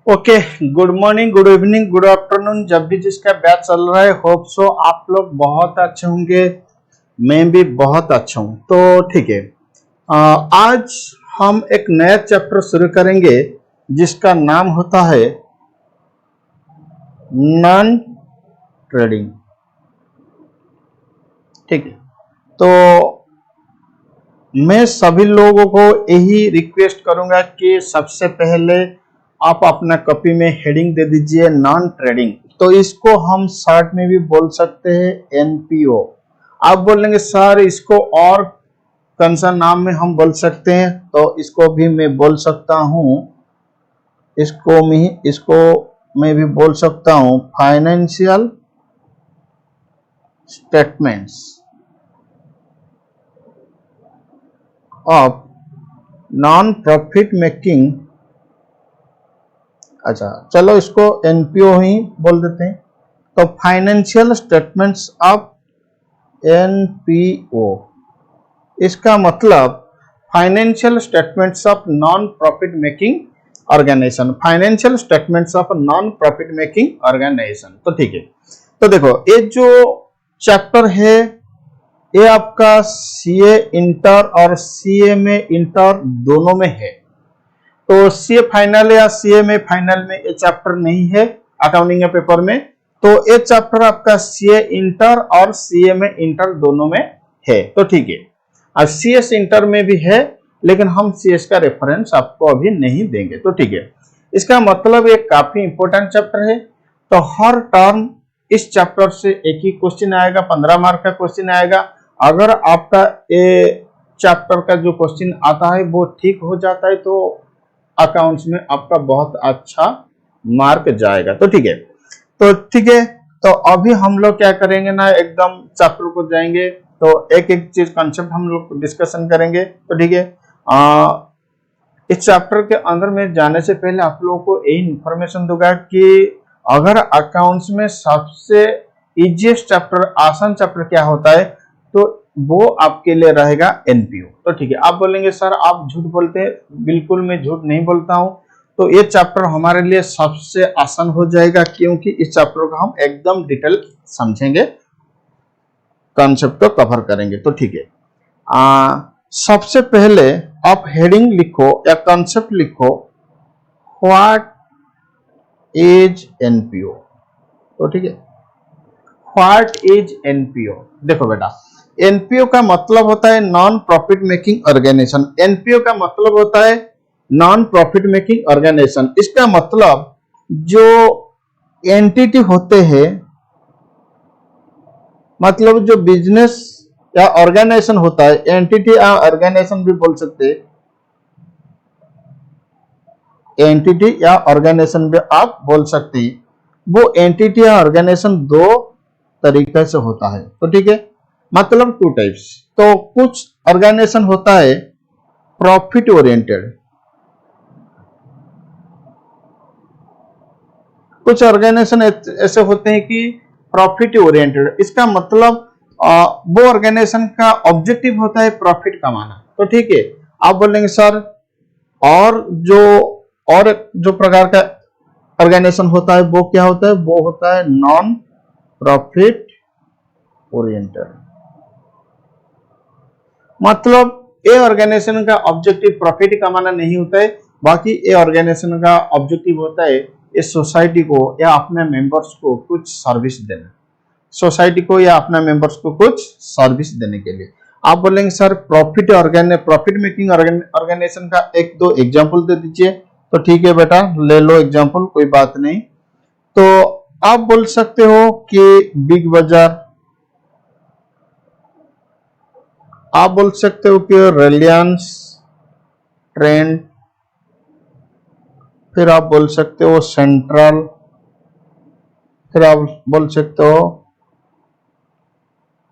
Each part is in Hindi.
Okay, good morning, good evening, good afternoon. जब भी जिसका बैच चल रहा है, होप सो आप लोग बहुत अच्छे होंगे। मैं भी बहुत अच्छा हूं। तो ठीक है, आज हम एक नया चैप्टर शुरू करेंगे जिसका नाम होता है नॉन ट्रेडिंग। ठीक है, तो मैं सभी लोगों को यही रिक्वेस्ट करूंगा कि सबसे पहले आप अपना कॉपी में हेडिंग दे दीजिए नॉन ट्रेडिंग। तो इसको हम शॉर्ट में भी बोल सकते हैं एनपीओ। आप बोलेंगे सर इसको और कौन सा नाम में हम बोल सकते हैं, तो इसको भी मैं बोल सकता हूं, इसको मैं भी बोल सकता हूं financial statements of non profit making. अच्छा, चलो इसको एनपीओ ही बोल देते हैं। तो फाइनेंशियल स्टेटमेंट्स ऑफ एनपीओ, इसका मतलब financial statements of non profit making organisation. Financial statements of non profit making organisation. तो ठीक है, तो देखो ये जो चैप्टर है ये आपका सीए इंटर और सीए में इंटर दोनों में है। तो सीए फाइनल या सीए में फाइनल में ये चैप्टर नहीं है अकाउंटिंग के पेपर में। तो ये चैप्टर आपका सीए इंटर और सीए में इंटर दोनों में है। तो ठीक है, और सीएस इंटर में भी है, लेकिन हम सीएस का रेफरेंस आपको अभी नहीं देंगे। तो ठीक है, इसका मतलब ये काफी इंपॉर्टेंट चैप्टर है। तो हर टर्म इस चैप्टर से एक ही क्वेश्चन आएगा, 15 मार्क का क्वेश्चन आएगा। अगर आपका ये चैप्टर का जो क्वेश्चन आता है वो ठीक हो जाता है तो अकाउंट्स में आपका बहुत अच्छा मार्क जाएगा। तो ठीक है, तो अभी हम लोग क्या करेंगे ना, एकदम चैप्टर को जाएंगे तो एक एक चीज कंसेप्ट हम लोग डिस्कशन करेंगे। तो ठीक है, इस चैप्टर के अंदर में जाने से पहले आप लोगों को यही इंफॉर्मेशन दूंगा कि अगर अकाउंट्स में सबसे इजीएस्ट चैप्टर, आसान चैप्टर क्या होता है, तो वो आपके लिए रहेगा एनपीओ। तो ठीक है, आप बोलेंगे सर आप झूठ बोलते हैं। बिल्कुल मैं झूठ नहीं बोलता हूं। तो ये चैप्टर हमारे लिए सबसे आसान हो जाएगा क्योंकि इस चैप्टर को हम एकदम डिटेल समझेंगे, कॉन्सेप्ट को कवर करेंगे। तो ठीक है, सबसे पहले आप हेडिंग लिखो या कॉन्सेप्ट लिखो, व्हाट इज एनपीओ। तो ठीक है, व्हाट इज एनपीओ। देखो बेटा, एनपीओ का मतलब होता है non profit making organisation. NPO का मतलब होता है नॉन प्रॉफिट मेकिंग ऑर्गेनाइजेशन। इसका मतलब जो एंटिटी होते हैं, मतलब जो बिजनेस या ऑर्गेनाइजेशन होता है, एंटिटी या ऑर्गेनाइजेशन भी बोल सकते हैं, एंटिटी या ऑर्गेनाइजेशन भी आप बोल सकते हैं। वो एंटिटी या ऑर्गेनाइजेशन दो तरीके से होता है। तो ठीक है, मतलब टू टाइप्स। तो कुछ ऑर्गेनाइजेशन होता है प्रॉफिट ओरिएंटेड, कुछ ऑर्गेनाइजेशन ऐसे होते हैं कि प्रॉफिट ओरिएंटेड। इसका मतलब वो ऑर्गेनाइजेशन का ऑब्जेक्टिव होता है प्रॉफिट कमाना। तो ठीक है, आप बोलेंगे सर और जो प्रकार का ऑर्गेनाइजेशन होता है वो क्या होता है, वो होता है नॉन प्रॉफिट ओरिएंटेड। मतलब ये ऑर्गेनाइजेशन का ऑब्जेक्टिव प्रॉफिट कमाना नहीं होता है, बाकी ये ऑर्गेनाइजेशन का ऑब्जेक्टिव होता है इस सोसाइटी को या अपने मेंबर्स को कुछ सर्विस देना, सोसाइटी को या अपने मेंबर्स को कुछ सर्विस देने के लिए। आप बोलेंगे सर प्रॉफिट मेकिंग ऑर्गेनाइजेशन का एक दो एग्जांपल दे दीजिए। तो ठीक है बेटा, ले लो एग्जांपल, कोई बात नहीं। तो आप बोल सकते हो कि बिग बाजार, आप बोल सकते हो कि रिलायंस ट्रेंड, फिर आप बोल सकते हो सेंट्रल, फिर आप बोल सकते हो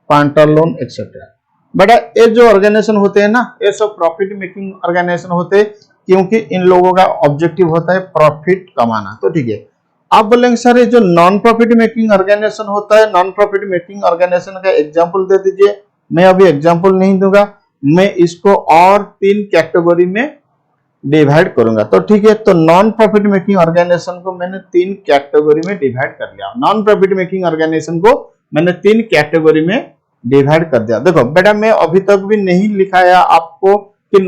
पैंटालून एक्सेट्रा। बेटा ये जो ऑर्गेनाइजेशन होते हैं ना, ये सब प्रॉफिट मेकिंग ऑर्गेनाइजेशन होते हैं क्योंकि इन लोगों का ऑब्जेक्टिव होता है प्रॉफिट कमाना। तो ठीक है, आप बोलेंगे सर ये जो नॉन प्रॉफिट मेकिंग ऑर्गेनाइजेशन होता है, नॉन प्रॉफिट मेकिंग ऑर्गेनाइजेशन का एग्जांपल दे दीजिए। मैं अभी एग्जांपल नहीं दूंगा, मैं इसको और 3 कैटेगरी में डिवाइड करूंगा। तो ठीक है, तो नॉन प्रॉफिट मेकिंग ऑर्गेनाइजेशन को मैंने 3 कैटेगरी में डिवाइड कर लिया। नॉन प्रॉफिट मेकिंग ऑर्गेनाइजेशन को मैंने 3 कैटेगरी में डिवाइड कर दिया। देखो बेटा, मैं अभी तक भी नहीं लिखाया आपको कि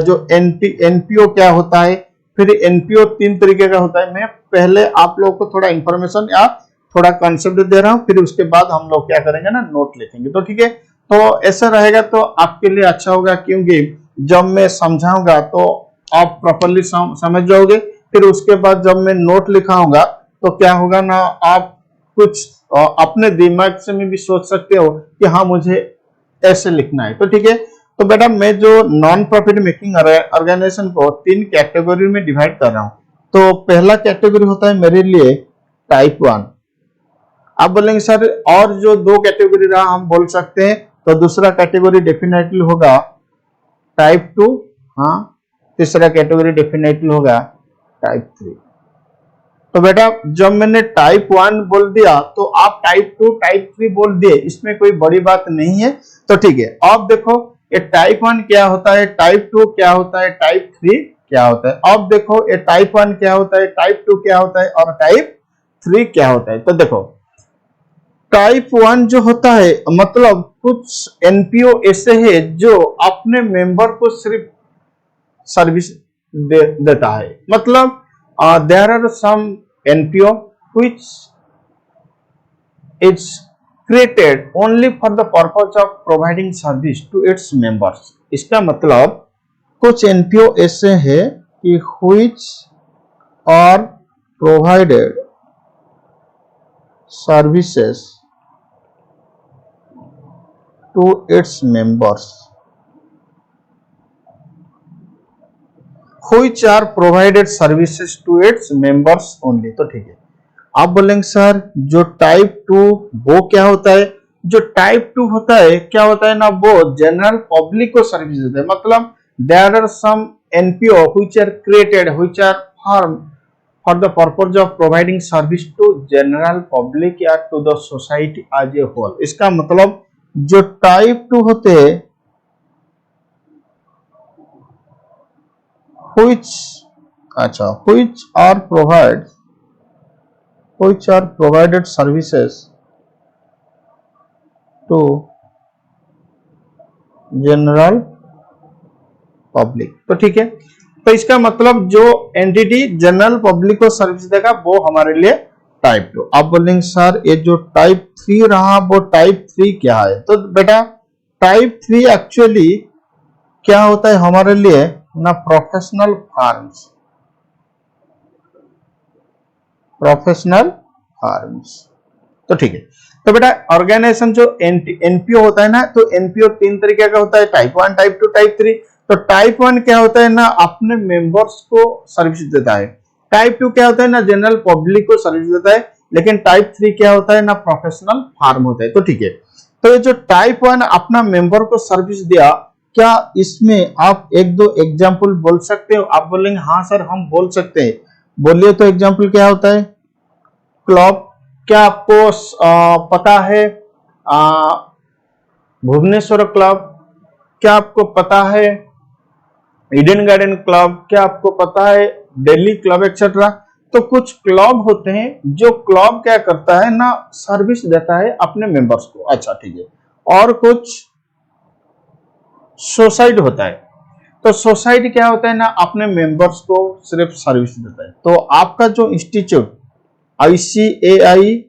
जो एनपीओ क्या होता है, फिर एनपीओ 3 तरीके का होता है। मैं पहले आप लोगों को थोड़ा इंफॉर्मेशन या थोड़ा कंसेप्ट दे रहा हूं, फिर उसके बाद हम लोग क्या करेंगे ना, नोट लिखेंगे। तो ठीक है, तो ऐसा रहेगा तो आपके लिए अच्छा होगा, क्योंकि जब मैं समझाऊंगा तो आप प्रॉपर्ली समझ जाओगे। फिर उसके बाद जब मैं नोट लिखाऊंगा तो क्या होगा ना, आप कुछ अपने दिमाग से भी सोच सकते हो कि हाँ मुझे ऐसे लिखना है। तो ठीक है, तो बेटा मैं जो नॉन प्रॉफिट मेकिंग ऑर्गेनाइजेशन को 3 कैटेगरी में डिवाइड कर रहा हूं। तो पहला कैटेगरी होता है मेरे लिए टाइप 1। आप बोलेंगे सर और जो 2 कैटेगरी रहा हम बोल सकते हैं, तो दूसरा कैटेगरी डेफिनेटली होगा टाइप 2, हाँ। तीसरा कैटेगरी डेफिनेटली होगा टाइप 3। तो बेटा जब मैंने टाइप 1 बोल दिया तो आप टाइप 2 टाइप 3 बोल दिए, इसमें कोई बड़ी बात नहीं है। तो ठीक है, अब देखो ये टाइप 1 क्या होता है, टाइप 2 क्या होता है, टाइप 3 क्या होता है। अब देखो ये टाइप 1 क्या होता है, टाइप 2 क्या होता है और टाइप 3 क्या होता है। तो देखो टाइप 1 जो होता है, मतलब कुछ एनपीओ ऐसे है जो अपने मेंबर को सिर्फ सर्विस देता है। मतलब there are some NPO which is created only for the purpose of providing service to its members. इसका मतलब कुछ एनपीओ ऐसे है कि which are provided services to its members, which are provided services to its members only। तो ठीक है, आप बोलेंगे सर जो टाइप 2 वो क्या होता है। जो टाइप 2 होता है क्या होता है ना, वो जनरल पब्लिक को सर्विस देता है। मतलब there are some NPO which are created, which are formed for the purpose of providing service to general public या to the society as a whole। इसका मतलब जो टाइप 2 होते हैं which are provided services to general public। तो ठीक है, तो इसका मतलब जो एंटिटी जनरल पब्लिक को सर्विस देगा वो हमारे लिए टाइप 2। आप बोलेंगे सर ये जो टाइप 3 रहा वो टाइप 3 क्या है। तो बेटा टाइप 3 एक्चुअली क्या होता है हमारे लिए ना, प्रोफेशनल फार्म्स। तो ठीक है, तो बेटा ऑर्गेनाइजेशन जो एनपीओ होता है ना, तो एनपीओ 3 तरीके का होता है, टाइप 1, टाइप 2, टाइप 3। तो टाइप 1 क्या होता है ना, अपने मेंबर्स को सर्विस देता है। टाइप 2 क्या होता है ना, जनरल पब्लिक को सर्विस देता है। लेकिन टाइप 3 क्या होता है ना, प्रोफेशनल फार्म होता है। तो ठीक है, तो ये जो टाइप 1 अपना मेंबर को सर्विस दिया, क्या इसमें आप 1-2 एग्जाम्पल बोल सकते हो। आप बोलेंगे हाँ सर हम बोल सकते हैं। बोलिए तो एग्जाम्पल क्या होता है। क्लब, क्या आपको पता है भुवनेश्वर क्लब, क्या आपको पता है ईडन गार्डन क्लब, क्या आपको पता है दिल्ली क्लब एक्सेट्रा। तो कुछ क्लब होते हैं जो क्लब क्या करता है ना, सर्विस देता है अपने मेंबर्स को। अच्छा ठीक है, और कुछ सोसाइटी होता है। तो सोसाइटी क्या होता है ना, अपने मेंबर्स को सिर्फ सर्विस देता है। तो आपका जो इंस्टीट्यूट आईसीएआई,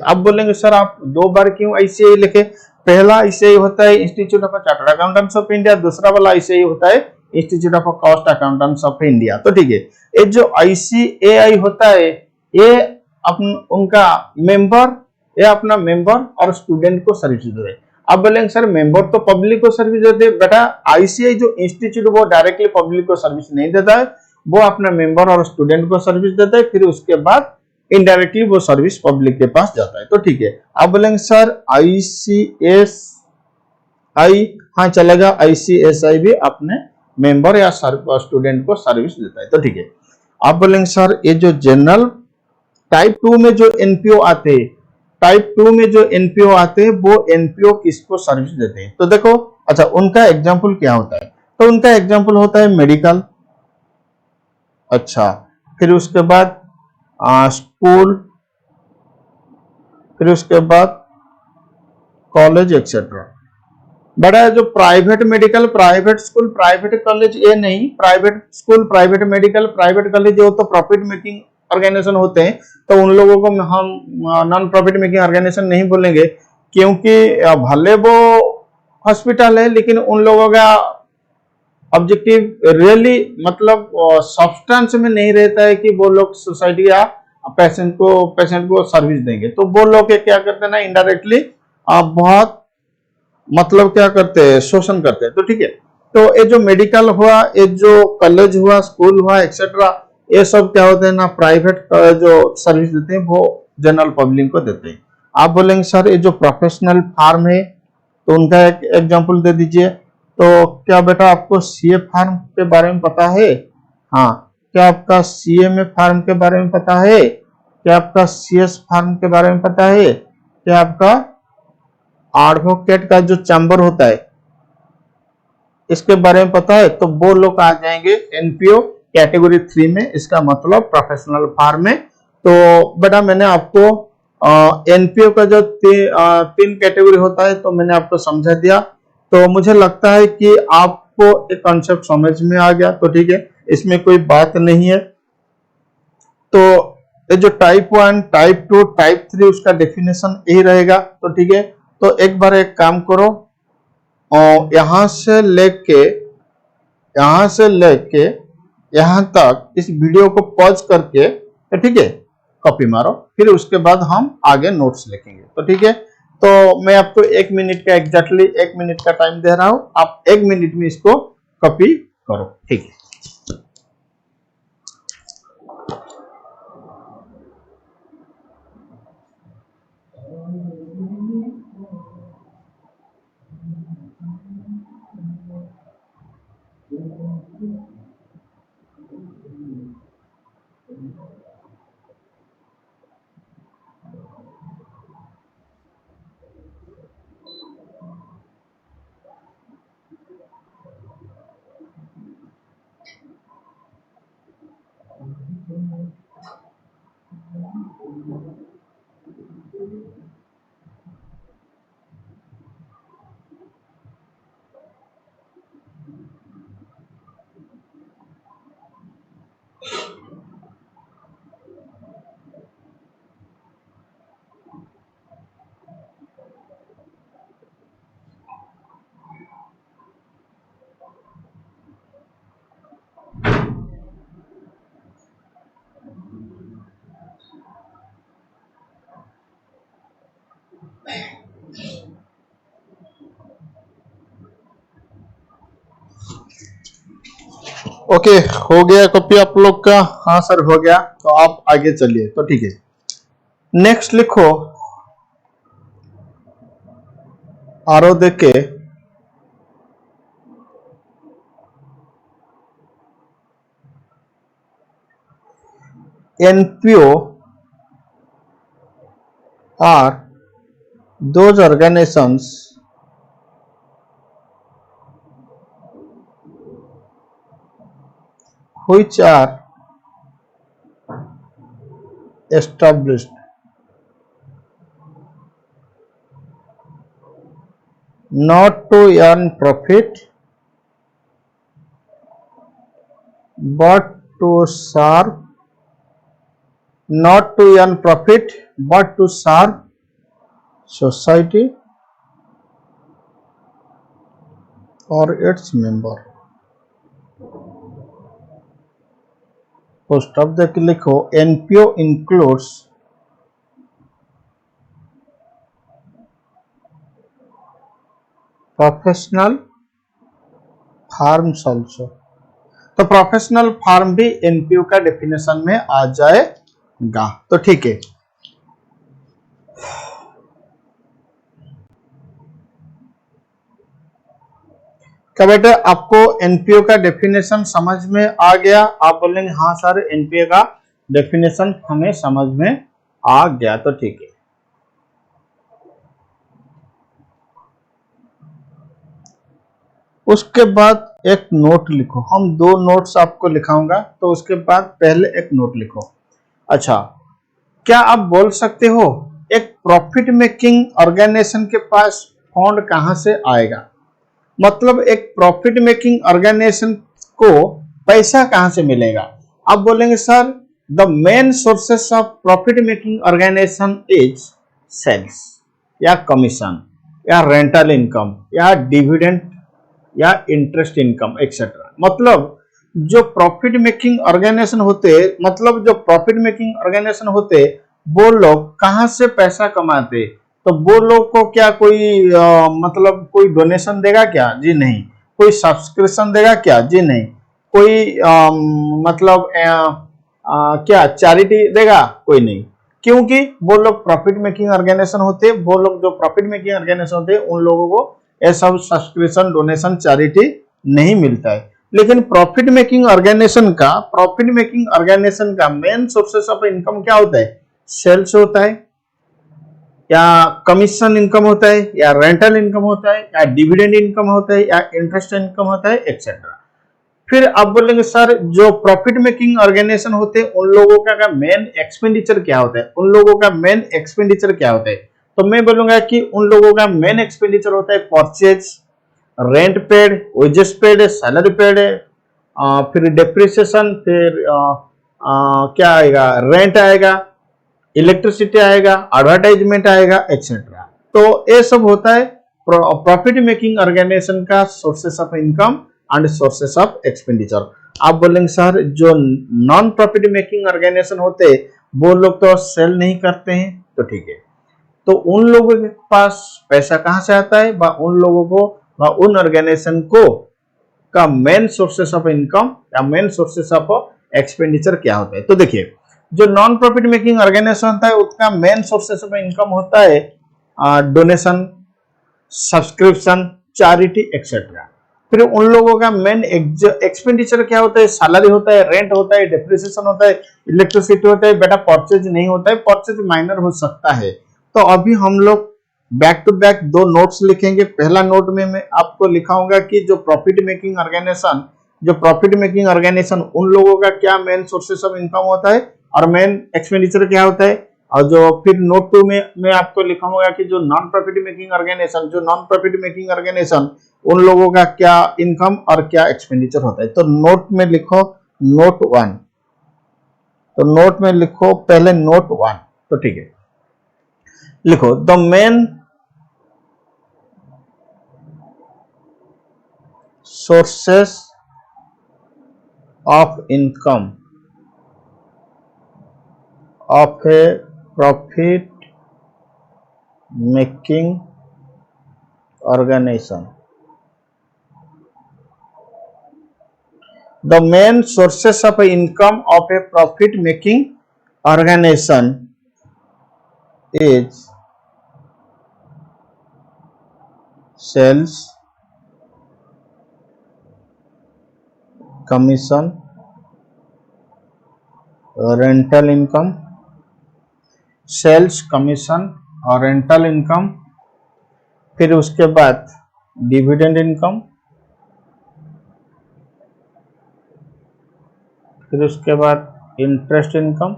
आप बोलेंगे सर आप 2 बार क्यों आईसीएआई लिखे। पहला आईसीएआई होता है institute of chartered accountants of India, दूसरा वाला आईसीएआई होता है institute of cost accountants of India. तो ठीक है, ये जो आईसीएआई होता है ये उनका मेंबर, ये अपना मेंबर और स्टूडेंट को सर्विस देते हैं। अब बोलेंगे सर मेंबर तो पब्लिक को सर्विस देते हैं। बेटा आईसीआई जो इंस्टीट्यूट वो डायरेक्टली पब्लिक को सर्विस नहीं देता है, वो अपना मेंबर और स्टूडेंट को सर्विस देता है। फिर उसके बाद इनडायरेक्टली वो सर्विस पब्लिक के पास जाता है। तो ठीक है, आप बोलेंगे सर आईसीएसआई, हाँ चलेगा, आईसीएसआई भी अपने मेंबर या स्टूडेंट को सर्विस देता है। तो ठीक है, आप बोलेंगे सर ये जो जनरल टाइप 2 में जो एनपीओ आते हैं, टाइप 2 में जो एनपीओ आते हैं वो एनपीओ किसको सर्विस देते हैं। तो देखो अच्छा उनका एग्जांपल क्या होता है। तो उनका एग्जाम्पल होता है मेडिकल, अच्छा, फिर उसके बाद स्कूल, फिर उसके बाद कॉलेज एक्सेट्रा। बड़ा जो private medical, private school, private college, ये नहीं, private school, private medical, private college जो तो प्रॉफिट मेकिंग ऑर्गेनाइजेशन होते हैं, तो उन लोगों को हम नॉन प्रॉफिट मेकिंग ऑर्गेनाइजेशन नहीं बोलेंगे, क्योंकि भले वो हॉस्पिटल है लेकिन उन लोगों का ऑब्जेक्टिव रियली मतलब सब्सटेंस में नहीं रहता है कि वो लोग सोसाइटी या पेशेंट को सर्विस देंगे। तो वो लोग क्या करते हैं ना, इनडायरेक्टली बहुत मतलब क्या करते हैं, शोषण करते हैं। तो ठीक है, तो ये जो मेडिकल हुआ, ये जो कॉलेज हुआ, स्कूल हुआ एक्सेट्रा, ये सब क्या होते हैं ना, प्राइवेट जो सर्विस देते हैं वो जनरल पब्लिक को देते हैं। आप बोलेंगे सर ये जो प्रोफेशनल फार्म है, तो उनका एक एग्जांपल दे दीजिए। तो क्या बेटा आपको सीए फार्म के बारे में पता है? हाँ, क्या आपका सीएमए फार्म के बारे में पता है? क्या आपका सीएस फार्म के बारे में पता है? क्या आपका एडवोकेट का जो चैम्बर होता है इसके बारे में पता है? तो वो लोग आ जाएंगे एनपीओ कैटेगरी 3 में, इसका मतलब प्रोफेशनल फार्म है। तो बेटा मैंने आपको एनपीओ का जो तीन कैटेगरी होता है तो मैंने आपको समझा दिया। तो मुझे लगता है कि आपको एक कॉन्सेप्ट समझ में आ गया। तो ठीक है, इसमें कोई बात नहीं है। तो ये जो टाइप 1, टाइप 2, टाइप 3 उसका डेफिनेशन यही रहेगा। तो ठीक है, तो एक बार एक काम करो, और यहां से लेके यहां तक इस वीडियो को पॉज करके, तो ठीक है, कॉपी मारो, फिर उसके बाद हम आगे नोट्स लिखेंगे। तो ठीक है, तो मैं आपको 1 मिनट का एग्जैक्टली 1 मिनट का टाइम दे रहा हूं, आप 1 मिनट में इसको कॉपी करो। ठीक है, ओके, हो गया कॉपी आप लोग का? हाँ सर हो गया, तो आप आगे चलिए। तो ठीक है, नेक्स्ट लिखो, आरो देके NPO are those organizations which are established not to earn profit but to serve, not to earn profit but to serve society or its member। तो शब्द के लिखो, NPO includes professional farms also. तो प्रोफेशनल फार्म भी एनपीओ का डेफिनेशन में आ जाएगा। तो ठीक है, क्या बेटा आपको एनपीओ का डेफिनेशन समझ में आ गया? आप बोलेंगे हाँ सर एनपीओ का डेफिनेशन हमें समझ में आ गया। तो ठीक है, उसके बाद एक नोट लिखो। हम 2 नोट्स आपको लिखाऊंगा, तो उसके बाद पहले एक नोट लिखो। अच्छा, क्या आप बोल सकते हो एक प्रॉफिट मेकिंग ऑर्गेनाइजेशन के पास फंड कहां से आएगा? मतलब एक प्रॉफिट मेकिंग ऑर्गेनाइजेशन को पैसा कहां से मिलेगा? आप बोलेंगे sir the main sources of profit making organisation is sales या कमीशन या रेंटल इनकम या डिविडेंड या इंटरेस्ट इनकम एक्सेट्रा। मतलब जो प्रॉफिट मेकिंग ऑर्गेनाइजेशन होते, मतलब जो प्रॉफिट मेकिंग ऑर्गेनाइजेशन होते, वो लोग कहां से पैसा कमाते? तो वो लोग को क्या कोई मतलब कोई डोनेशन देगा क्या? जी नहीं। कोई सब्सक्रिप्शन देगा क्या? जी नहीं। कोई मतलब क्या चैरिटी देगा? कोई नहीं। क्योंकि वो लोग प्रॉफिट मेकिंग ऑर्गेनाइजेशन होते, वो लोग जो प्रॉफिट मेकिंग ऑर्गेनाइजेशन होते, उन लोगों को ये सब सब्सक्रिप्शन, डोनेशन, चैरिटी नहीं मिलता है। लेकिन प्रॉफिट मेकिंग ऑर्गेनाइजेशन का मेन सोर्सेस ऑफ इनकम क्या होता है? सेल्स होता है, या कमीशन इनकम होता है, या रेंटल इनकम होता है, या डिविडेंड इनकम होता है, या इंटरेस्ट इनकम होता है, एक्सेट्रा। फिर आप बोलेंगे सर जो प्रॉफिट मेकिंग ऑर्गेनाइजेशन होते हैं उन लोगों का मेन एक्सपेंडिचर क्या होता है? उन लोगों का मेन एक्सपेंडिचर क्या होता है? तो मैं बोलूंगा कि उन लोगों का मेन एक्सपेंडिचर होता है purchase, rent paid, wages paid, salary paid, फिर डेप्रिसिएशन, फिर क्या आएगा? रेंट आएगा, इलेक्ट्रिसिटी आएगा, एडवर्टाइजमेंट आएगा, एक्सेट्रा। तो ये सब होता है प्रॉफिट मेकिंग ऑर्गेनाइजेशन का sources of income and sources of expenditure. आप बोलेंगे सर जो नॉन प्रॉफिट मेकिंग ऑर्गेनाइजेशन होते वो लोग तो सेल नहीं करते हैं, तो ठीक है। तो उन लोगों के पास पैसा कहां से आता है? उन लोगों को उन ऑर्गेनाइजेशन को का मेन सोर्सेस ऑफ इनकम या मेन सोर्सेस ऑफ एक्सपेंडिचर क्या होता है? तो देखिए, जो नॉन प्रॉफिट मेकिंग ऑर्गेनाइजेशन होता है उसका मेन सोर्सेस ऑफ इनकम होता है डोनेशन, सब्सक्रिप्शन, चैरिटी, एक्सेट्रा। फिर उन लोगों का मेन एक्सपेंडिचर क्या होता है? सैलरी होता है, रेंट होता है, डेप्रिसिएशन होता है, इलेक्ट्रिसिटी होता है। बेटा परचेज नहीं होता है, परचेज माइनर हो सकता है। तो अभी हम लोग बैक टू बैक 2 नोट्स लिखेंगे। पहला नोट में मैं आपको लिखाऊंगा कि जो प्रॉफिट मेकिंग ऑर्गेनाइजेशन उन लोगों का क्या मेन सोर्सेस ऑफ इनकम होता है और मेन एक्सपेंडिचर क्या होता है। और जो फिर नोट 2 में मैं आपको लिखाऊंगा कि जो नॉन प्रॉफिट मेकिंग ऑर्गेनाइजेशन उन लोगों का क्या इनकम और क्या एक्सपेंडिचर होता है। तो नोट में लिखो नोट 1। तो नोट में लिखो पहले नोट 1, तो ठीक है। लिखो the main sources of income of a profit making organization. The main sources of income of a profit making organization is sales, commission, rental income, sales, commission और रेंटल इनकम, फिर उसके बाद डिविडेंड इनकम, फिर उसके बाद interest income,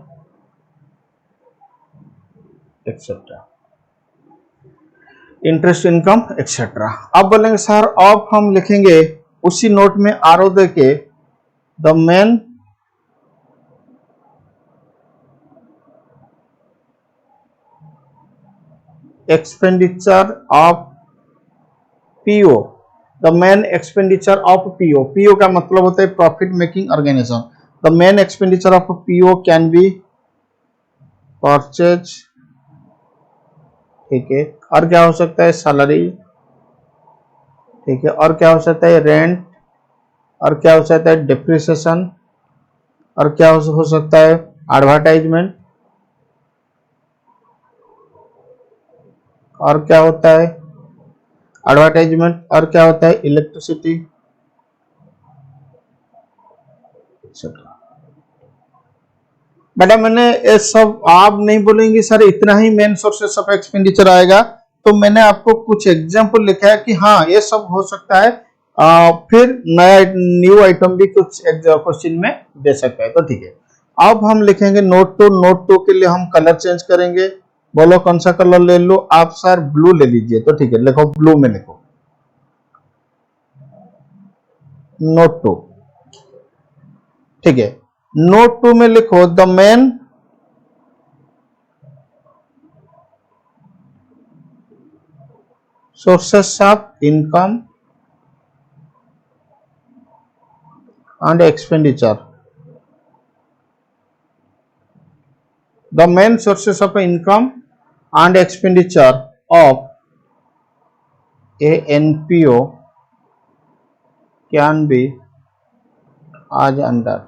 etcetera, interest income etcetera. अब बोलेंगे सर अब हम लिखेंगे उसी नोट में आरो दे के the main expenditure of PO, the main expenditure of PO, PO का मतलब होता है profit making organisation. the main expenditure of PO can be purchase, ठीक है, और क्या हो सकता है? सैलरी, ठीक है, और क्या हो सकता है? रेंट, और क्या हो सकता है? डिप्रिसिएशन, और क्या हो सकता है? एडवर्टाइजमेंट, और क्या होता है? एडवर्टाइजमेंट, और क्या होता है? Electricity, etcetera. बेटा मैंने ये सब आप नहीं बोलेंगे सर इतना ही मेन सोर्सेस ऑफ एक्सपेंडिचर आएगा, तो मैंने आपको कुछ एग्जांपल लिखा है कि हाँ ये सब हो सकता है फिर नया न्यू आइटम भी कुछ क्वेश्चन में दे सकते हैं। तो ठीक है, अब हम लिखेंगे नोट टू। नोट टू के लिए हम कलर चेंज करेंगे। बोलो कौन सा कलर ले लो आप? सर ब्लू ले लीजिए। तो ठीक है, लिखो ब्लू में लिखो नोट टू। ठीक है, नोट टू में लिखो the main sources of income and expenditure. The main sources of income and expenditure of a NPO can be as under.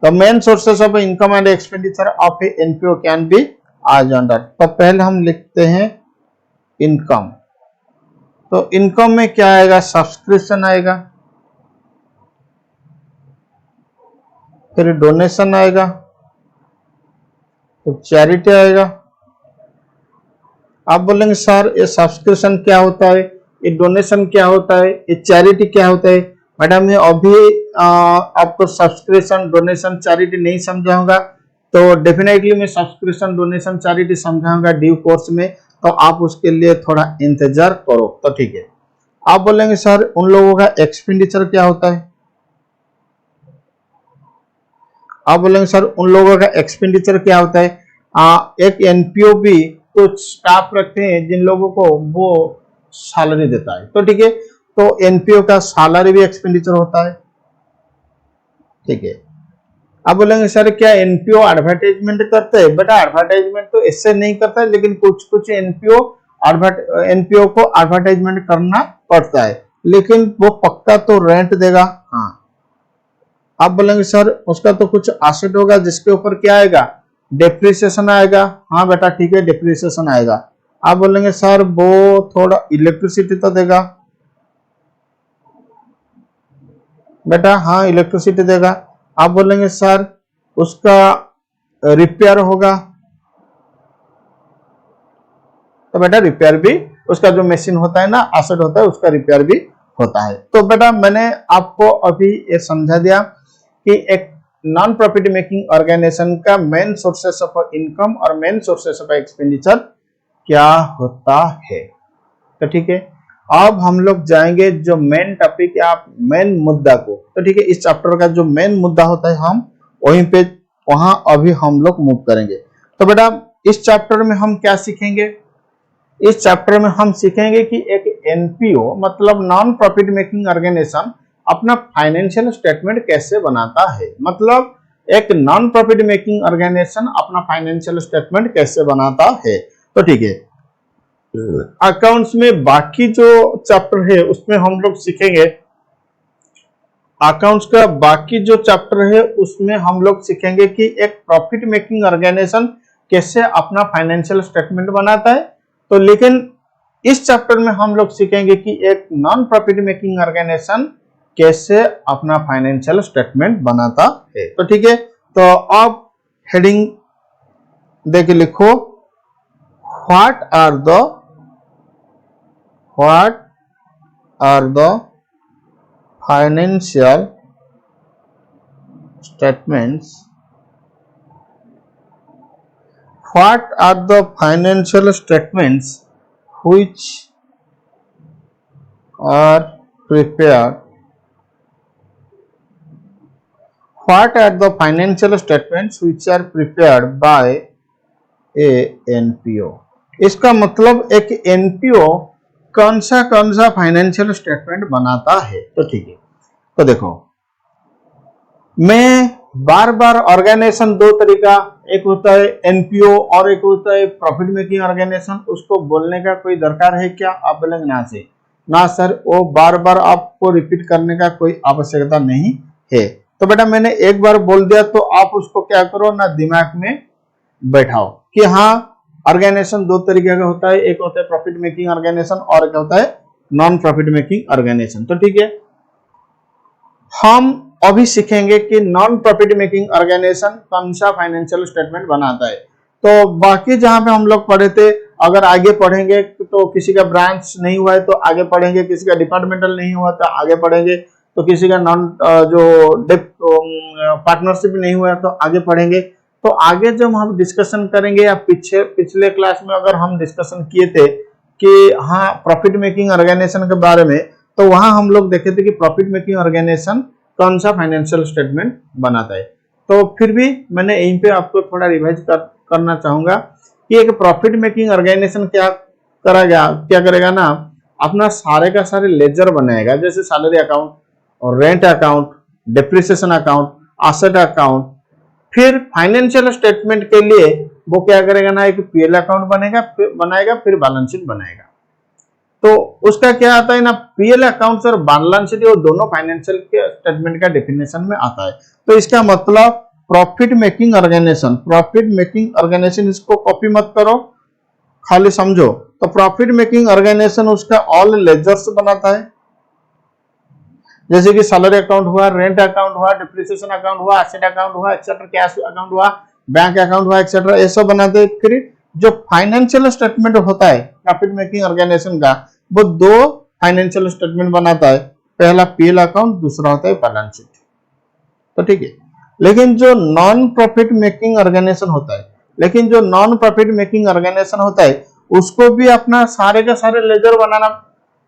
The main sources of income and expenditure of a NPO can be as under. तो पहले हम लिखते हैं इनकम। तो इनकम में क्या आएगा? सब्सक्रिप्शन आएगा, फिर डोनेशन आएगा, फिर चैरिटी आएगा। आप बोलेंगे सर ये सब्सक्रिप्शन क्या होता है, ये डोनेशन क्या होता है, ये चैरिटी क्या होता है? मैडम ये अभी आपको सब्सक्रिप्शन डोनेशन चैरिटी नहीं समझाऊंगा, तो डेफिनेटली मैं सब्सक्रिप्शन डोनेशन चैरिटी समझाऊंगा ड्यू कोर्स में, तो आप उसके लिए थोड़ा इंतजार करो। तो ठीक है, आप बोलेंगे सर उन लोगों का एक्सपेंडिचर क्या होता है? आप बोलेंगे सर उन लोगों का एक्सपेंडिचर क्या होता है? एक एनपीओ भी कुछ स्टाफ रखते हैं जिन लोगों को वो सैलरी देता है। तो ठीक है, तो एनपीओ का सैलरी भी एक्सपेंडिचर होता है। ठीक है, आप बोलेंगे सर क्या एनपीओ एडवर्टाइजमेंट करते हैं? बेटा एडवर्टाइजमेंट तो इससे नहीं करता है, लेकिन कुछ कुछ एनपीओ को एडवर्टाइजमेंट करना पड़ता है, लेकिन वो पक्का तो रेंट देगा। हाँ, आप बोलेंगे सर उसका तो कुछ एसेट होगा जिसके ऊपर क्या आएगा? डेप्रिसिएशन आएगा। हाँ बेटा ठीक है, डेप्रिसिएशन आएगा। आप बोलेंगे सर वो थोड़ा इलेक्ट्रिसिटी तो देगा। बेटा हाँ इलेक्ट्रिसिटी देगा। आप बोलेंगे सर उसका रिपेयर होगा, तो बेटा रिपेयर भी, उसका जो मशीन होता है ना, एसेट होता है, उसका रिपेयर भी होता है। तो बेटा मैंने आपको अभी ये समझा दिया कि एक नॉन प्रॉफिट मेकिंग ऑर्गेनाइजेशन का मेन सोर्सेस ऑफ इनकम और मेन सोर्सेस ऑफ एक्सपेंडिचर क्या होता है। तो ठीक है, अब हम लोग जाएंगे जो मेन टॉपिक या मेन मुद्दा को। तो ठीक है, इस चैप्टर का जो मेन मुद्दा होता है हम वहां अभी हम लोग मूव करेंगे। तो बेटा इस चैप्टर में हम क्या सीखेंगे? इस चैप्टर में हम सीखेंगे कि एक एनपीओ मतलब नॉन प्रॉफिट मेकिंग ऑर्गेनाइजेशन अपना फाइनेंशियल स्टेटमेंट कैसे बनाता है। मतलब एक नॉन प्रॉफिट मेकिंग ऑर्गेनाइजेशन अपना फाइनेंशियल स्टेटमेंट कैसे बनाता है। तो ठीक है, अकाउंट्स में बाकी जो चैप्टर है उसमें हम लोग सीखेंगे, अकाउंट्स का बाकी जो चैप्टर है उसमें हम लोग सीखेंगे कि एक प्रॉफिट मेकिंग ऑर्गेनाइजेशन कैसे अपना फाइनेंशियल स्टेटमेंट बनाता है। तो लेकिन इस चैप्टर में हम लोग सीखेंगे कि एक नॉन प्रॉफिट मेकिंग ऑर्गेनाइजेशन कैसे अपना फाइनेंशियल स्टेटमेंट बनाता है। तो ठीक है, तो अब हेडिंग देख लिखो, what are the financial statements, what are the financial statements which are prepared? What are the financial statements which are prepared by a NPO? इसका मतलब एक एनपीओ कौन सा फाइनेंशियल स्टेटमेंट बनाता है। तो ठीक है, तो देखो मैं बार बार ऑर्गेनाइजेशन दो तरीका, एक होता है एनपीओ और एक होता है प्रॉफिट मेकिंग ऑर्गेनाइजेशन, उसको बोलने का कोई दरकार है क्या? आप बोलेंगे ना से ना सर, वो बार बार आपको रिपीट करने का कोई आवश्यकता नहीं है। तो बेटा मैंने एक बार बोल दिया तो आप उसको क्या करो ना, दिमाग में बैठाओ कि हाँ ऑर्गेनाइजेशन दो तरीके का होता है, एक होता है प्रॉफिट मेकिंग ऑर्गेनाइजेशन और एक होता है नॉन प्रॉफिट मेकिंग ऑर्गेनाइजेशन। तो ठीक है, हम अभी सीखेंगे कि नॉन प्रॉफिट मेकिंग ऑर्गेनाइजेशन कौन सा फाइनेंशियल स्टेटमेंट बनाता है। तो बाकी जहां पे हम लोग पढ़े थे अगर आगे पढ़ेंगे तो किसी का ब्रांच नहीं हुआ है तो आगे पढ़ेंगे, किसी का डिपार्टमेंटल नहीं हुआ तो आगे पढ़ेंगे, तो किसी का नॉन जो डेप्थ पार्टनरशिप नहीं हुआ है तो आगे पढ़ेंगे। तो आगे जब हम डिस्कशन करेंगे या पिछले क्लास में अगर हम डिस्कशन किए थे कि हाँ प्रॉफिट मेकिंग ऑर्गेनाइजेशन के बारे में, तो वहां हम लोग देखे थे कि प्रॉफिट मेकिंग ऑर्गेनाइजेशन कौन सा फाइनेंशियल स्टेटमेंट बनाता है। तो फिर भी मैंने यहीं पे आपको थोड़ा रिवाइज करना चाहूंगा कि एक प्रॉफिट मेकिंग ऑर्गेनाइजेशन क्या करेगा ना, अपना सारे का सारे लेजर बनाएगा, जैसे सैलरी अकाउंट और rent account, depreciation account, asset account. फिर फाइनेंशियल स्टेटमेंट के लिए वो क्या करेगा ना, एक पीएल अकाउंट बनाएगा, फिर बैलेंस शीट बनाएगा। तो उसका क्या आता है ना, पीएल अकाउंट्स और बैलेंस शीट वो दोनों फाइनेंशियल के स्टेटमेंट का डेफिनेशन में आता है। तो इसका मतलब प्रॉफिट मेकिंग ऑर्गेनाइजेशन, इसको कॉपी मत करो, खाली समझो। तो प्रॉफिट मेकिंग ऑर्गेनाइजेशन उसका ऑल लेजर्स बनाता है, जैसे कि सैलरी अकाउंट हुआ, रेंट अकाउंट हुआ, डिप्रिसिएशन अकाउंट हुआ, एसेट अकाउंट हुआ, एक्सेट्रा, कैश अकाउंट हुआ, बैंक अकाउंट हुआ, एक्सेट्रा, ये सब बनाते हैं। फिर जो फाइनेंशियल स्टेटमेंट होता है प्रॉफिट मेकिंग ऑर्गेनाइजेशन का, वो दो फाइनेंशियल स्टेटमेंट बनाता है, पहला पीएल अकाउंट, दूसरा होता है बैलेंस शीट। तो ठीक है, लेकिन जो नॉन प्रॉफिट मेकिंग ऑर्गेनाइजेशन होता है उसको भी अपना सारे का सारे लेजर बनाना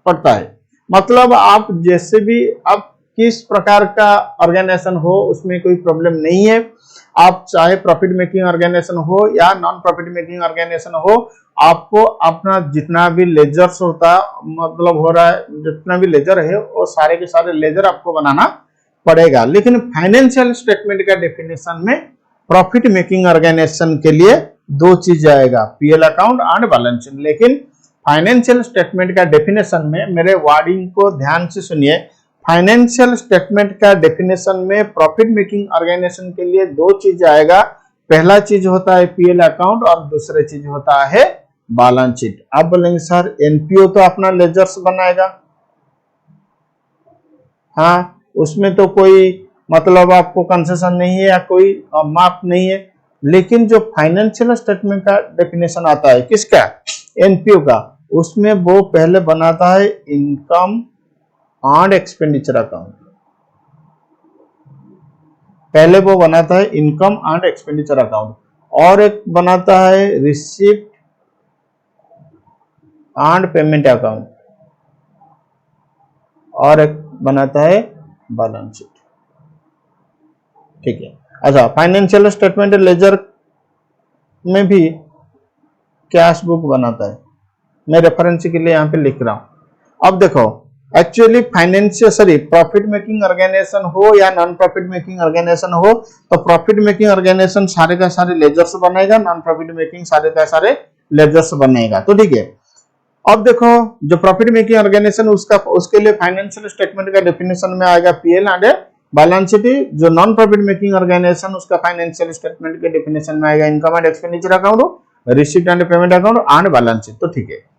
पड़ता है। मतलब आप जैसे भी, आप किस प्रकार का ऑर्गेनाइजेशन हो उसमें कोई प्रॉब्लम नहीं है, आप चाहे प्रॉफिट मेकिंग ऑर्गेनाइजेशन हो या नॉन प्रॉफिट मेकिंग ऑर्गेनाइजेशन हो, आपको अपना जितना भी लेजर्स होता मतलब हो रहा है, जितना भी लेजर है वो सारे के सारे लेजर आपको बनाना पड़ेगा। लेकिन फाइनेंशियल स्टेटमेंट का डेफिनेशन में प्रॉफिट मेकिंग ऑर्गेनाइजेशन के लिए दो चीज आएगा, PL account and balance sheet. लेकिन फाइनेंशियल स्टेटमेंट का डेफिनेशन में, मेरे वर्डिंग को ध्यान से सुनिए, फाइनेंशियल स्टेटमेंट का डेफिनेशन में प्रॉफिट मेकिंग ऑर्गेनाइजेशन के लिए दो चीज आएगा। पहला चीज होता है पीएल अकाउंट और दूसरा चीज होता है बैलेंस शीट। आप बोलेंगे सर एनपीओ तो अपना लेजर्स बनाएगा, हाँ उसमें तो कोई मतलब आपको कंसेशन नहीं है या कोई माफ नहीं है। लेकिन जो फाइनेंशियल स्टेटमेंट का डेफिनेशन आता है किसका, एनपीओ का, उसमें वो पहले बनाता है इनकम एंड एक्सपेंडिचर अकाउंट। पहले वो बनाता है इनकम एंड एक्सपेंडिचर अकाउंट, और एक बनाता है रिसीप्ट एंड पेमेंट अकाउंट, और एक बनाता है बैलेंस शीट। ठीक है, अच्छा फाइनेंशियल स्टेटमेंट लेजर में भी कैश बुक बनाता है, मैं रेफरेंस के लिए यहाँ पे लिख रहा हूं। अब देखो एक्चुअली प्रॉफिट मेकिंग ऑर्गेनाइजेशन हो या नॉन प्रॉफिट मेकिंग ऑर्गेनाइजेशन हो, तो प्रॉफिट मेकिंग ऑर्गेनाइजेशन सारे का सारे लेजर्स बनाएगा, नॉन प्रॉफिट मेकिंग सारे का सारे लेजर्स बनाएगा। तो ठीक है, अब देखो जो प्रॉफिट मेकिंग ऑर्गेनाइजेशन उसके लिए फाइनेंशियल स्टेटमेंट का डेफिनेशन में आएगा पीएल एंड बैलेंस शीट। जो नॉन प्रॉफिट मेकिंग ऑर्गेनाइजेशन उसका फाइनेंशियल स्टेटमेंट के डेफिनेशन में आएगा income and expenditure account, receipt and payment account and balance sheet. तो ठीक है,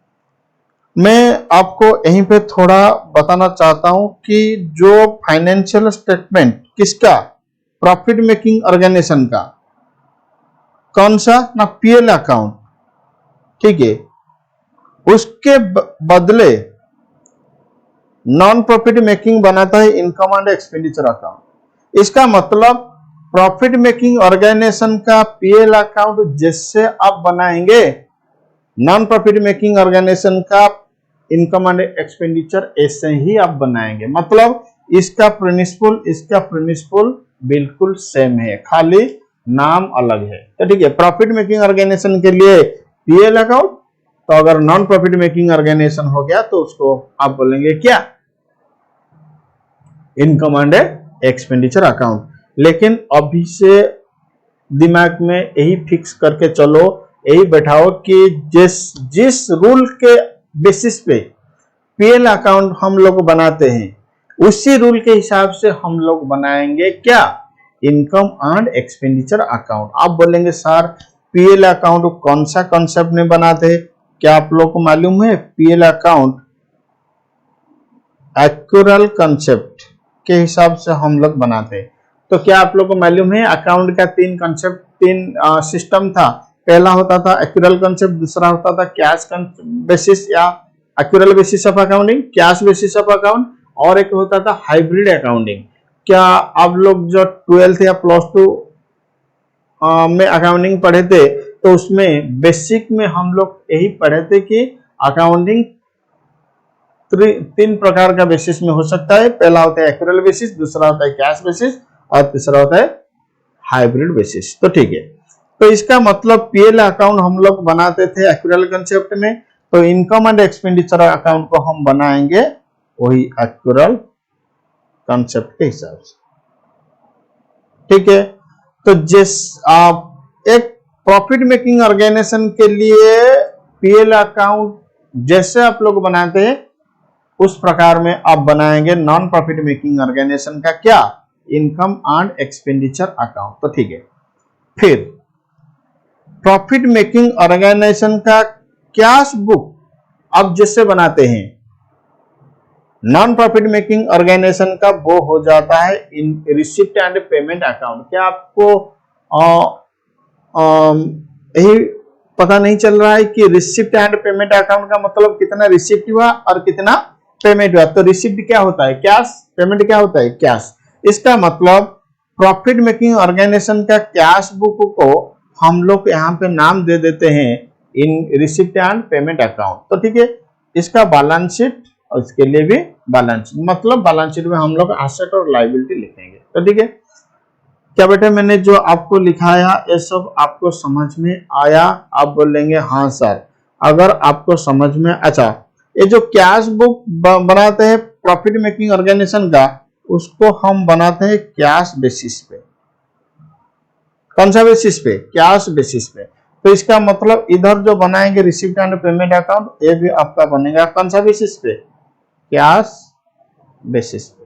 मैं आपको यहीं पे थोड़ा बताना चाहता हूं कि जो फाइनेंशियल स्टेटमेंट किसका, प्रॉफिट मेकिंग ऑर्गेनाइजेशन का, कौन सा ना, पीएल अकाउंट। ठीक है, उसके बदले नॉन प्रॉफिट मेकिंग बनाता है इनकम एंड एक्सपेंडिचर अकाउंट। इसका मतलब प्रॉफिट मेकिंग ऑर्गेनाइजेशन का पीएल अकाउंट जिससे आप बनाएंगे, नॉन प्रॉफिट मेकिंग ऑर्गेनाइजेशन का इनकम एंड एक्सपेंडिचर ऐसे ही आप बनाएंगे। मतलब इसका प्रिंसिपल बिल्कुल सेम है, खाली नाम अलग है। तो ठीक है, प्रॉफिट मेकिंग ऑर्गेनाइजेशन के लिए पीएल अकाउंट, तो अगर नॉन प्रॉफिट मेकिंग ऑर्गेनाइजेशन हो गया तो उसको आप बोलेंगे क्या, इनकम एंड एक्सपेंडिचर अकाउंट। लेकिन अभी से दिमाग में यही फिक्स करके चलो, यही बैठाओ कि जिस रूल के बेसिस पे पीएल अकाउंट हम लोग बनाते हैं उसी रूल के हिसाब से हम लोग बनाएंगे क्या, इनकम एंड एक्सपेंडिचर अकाउंट। आप बोलेंगे सर पीएल अकाउंट कौन सा कॉन्सेप्ट में बनाते हैं, क्या आप लोग को मालूम है? पीएल अकाउंट एक्यूरल कॉन्सेप्ट के हिसाब से हम लोग बनाते हैं। तो क्या आप लोग को मालूम है अकाउंट का तीन सिस्टम था, पहला होता था एक्यूरल कंसेप्ट, दूसरा होता था कैश बेसिस या accrual basis of accounting, cash basis of account, और एक होता था हाइब्रिड अकाउंटिंग। क्या आप लोग जो 12th या +2 में अकाउंटिंग पढ़े थे तो उसमें बेसिक में हम लोग यही पढ़े थे कि अकाउंटिंग 3 प्रकार का बेसिस में हो सकता है। पहला होता है एक्यूरल बेसिस, दूसरा होता है कैश बेसिस, और तीसरा होता है हाइब्रिड बेसिस। तो ठीक है, तो इसका मतलब पीएल अकाउंट हम लोग बनाते थे एक्यूरल कंसेप्ट में, तो इनकम एंड एक्सपेंडिचर अकाउंट को हम बनाएंगे वही एक्यूरल कंसेप्ट के हिसाब से। ठीक है, तो जिस आप एक प्रॉफिट मेकिंग ऑर्गेनाइजेशन के लिए पीएल अकाउंट जैसे आप लोग बनाते हैं उस प्रकार में आप बनाएंगे नॉन प्रॉफिट मेकिंग ऑर्गेनाइजेशन का क्या, इनकम एंड एक्सपेंडिचर अकाउंट। तो ठीक है, फिर प्रॉफिट मेकिंग ऑर्गेनाइजेशन का कैश बुक आप जैसे बनाते हैं, नॉन प्रॉफिट मेकिंग ऑर्गेनाइजेशन का वो हो जाता है in receipt and payment account. क्या आपको यही पता नहीं चल रहा है कि रिसिप्ट एंड पेमेंट अकाउंट का मतलब कितना रिसिप्ट हुआ और कितना पेमेंट हुआ? तो रिसिप्ट क्या होता है, कैश, पेमेंट क्या होता है, कैश। इसका मतलब प्रॉफिट मेकिंग ऑर्गेनाइजेशन का कैश बुक को हम लोग यहाँ पे नाम दे देते हैं in receipt and payment account. तो ठीक है, इसका बैलेंस शीट और इसके लिए भी बैलेंस शीट, मतलब बैलेंस शीट में हम लोग एसेट और लायबिलिटी लिखेंगे। तो ठीक है, क्या बेटा मैंने जो आपको लिखाया ये सब आपको समझ में आया? आप बोलेंगे हाँ सर। अगर आपको समझ में, अच्छा ये जो कैश बुक बनाते हैं प्रॉफिट मेकिंग ऑर्गेनाइजेशन का, उसको हम बनाते हैं कैश बेसिस पे। कौन सा बेसिस पे? कैश बेसिस पे। तो इसका मतलब इधर जो बनाएंगे रिसिप्ट एंड पेमेंट अकाउंट, ये भी आपका बनेगा कौन सा बेसिस पे? कैश बेसिस पे।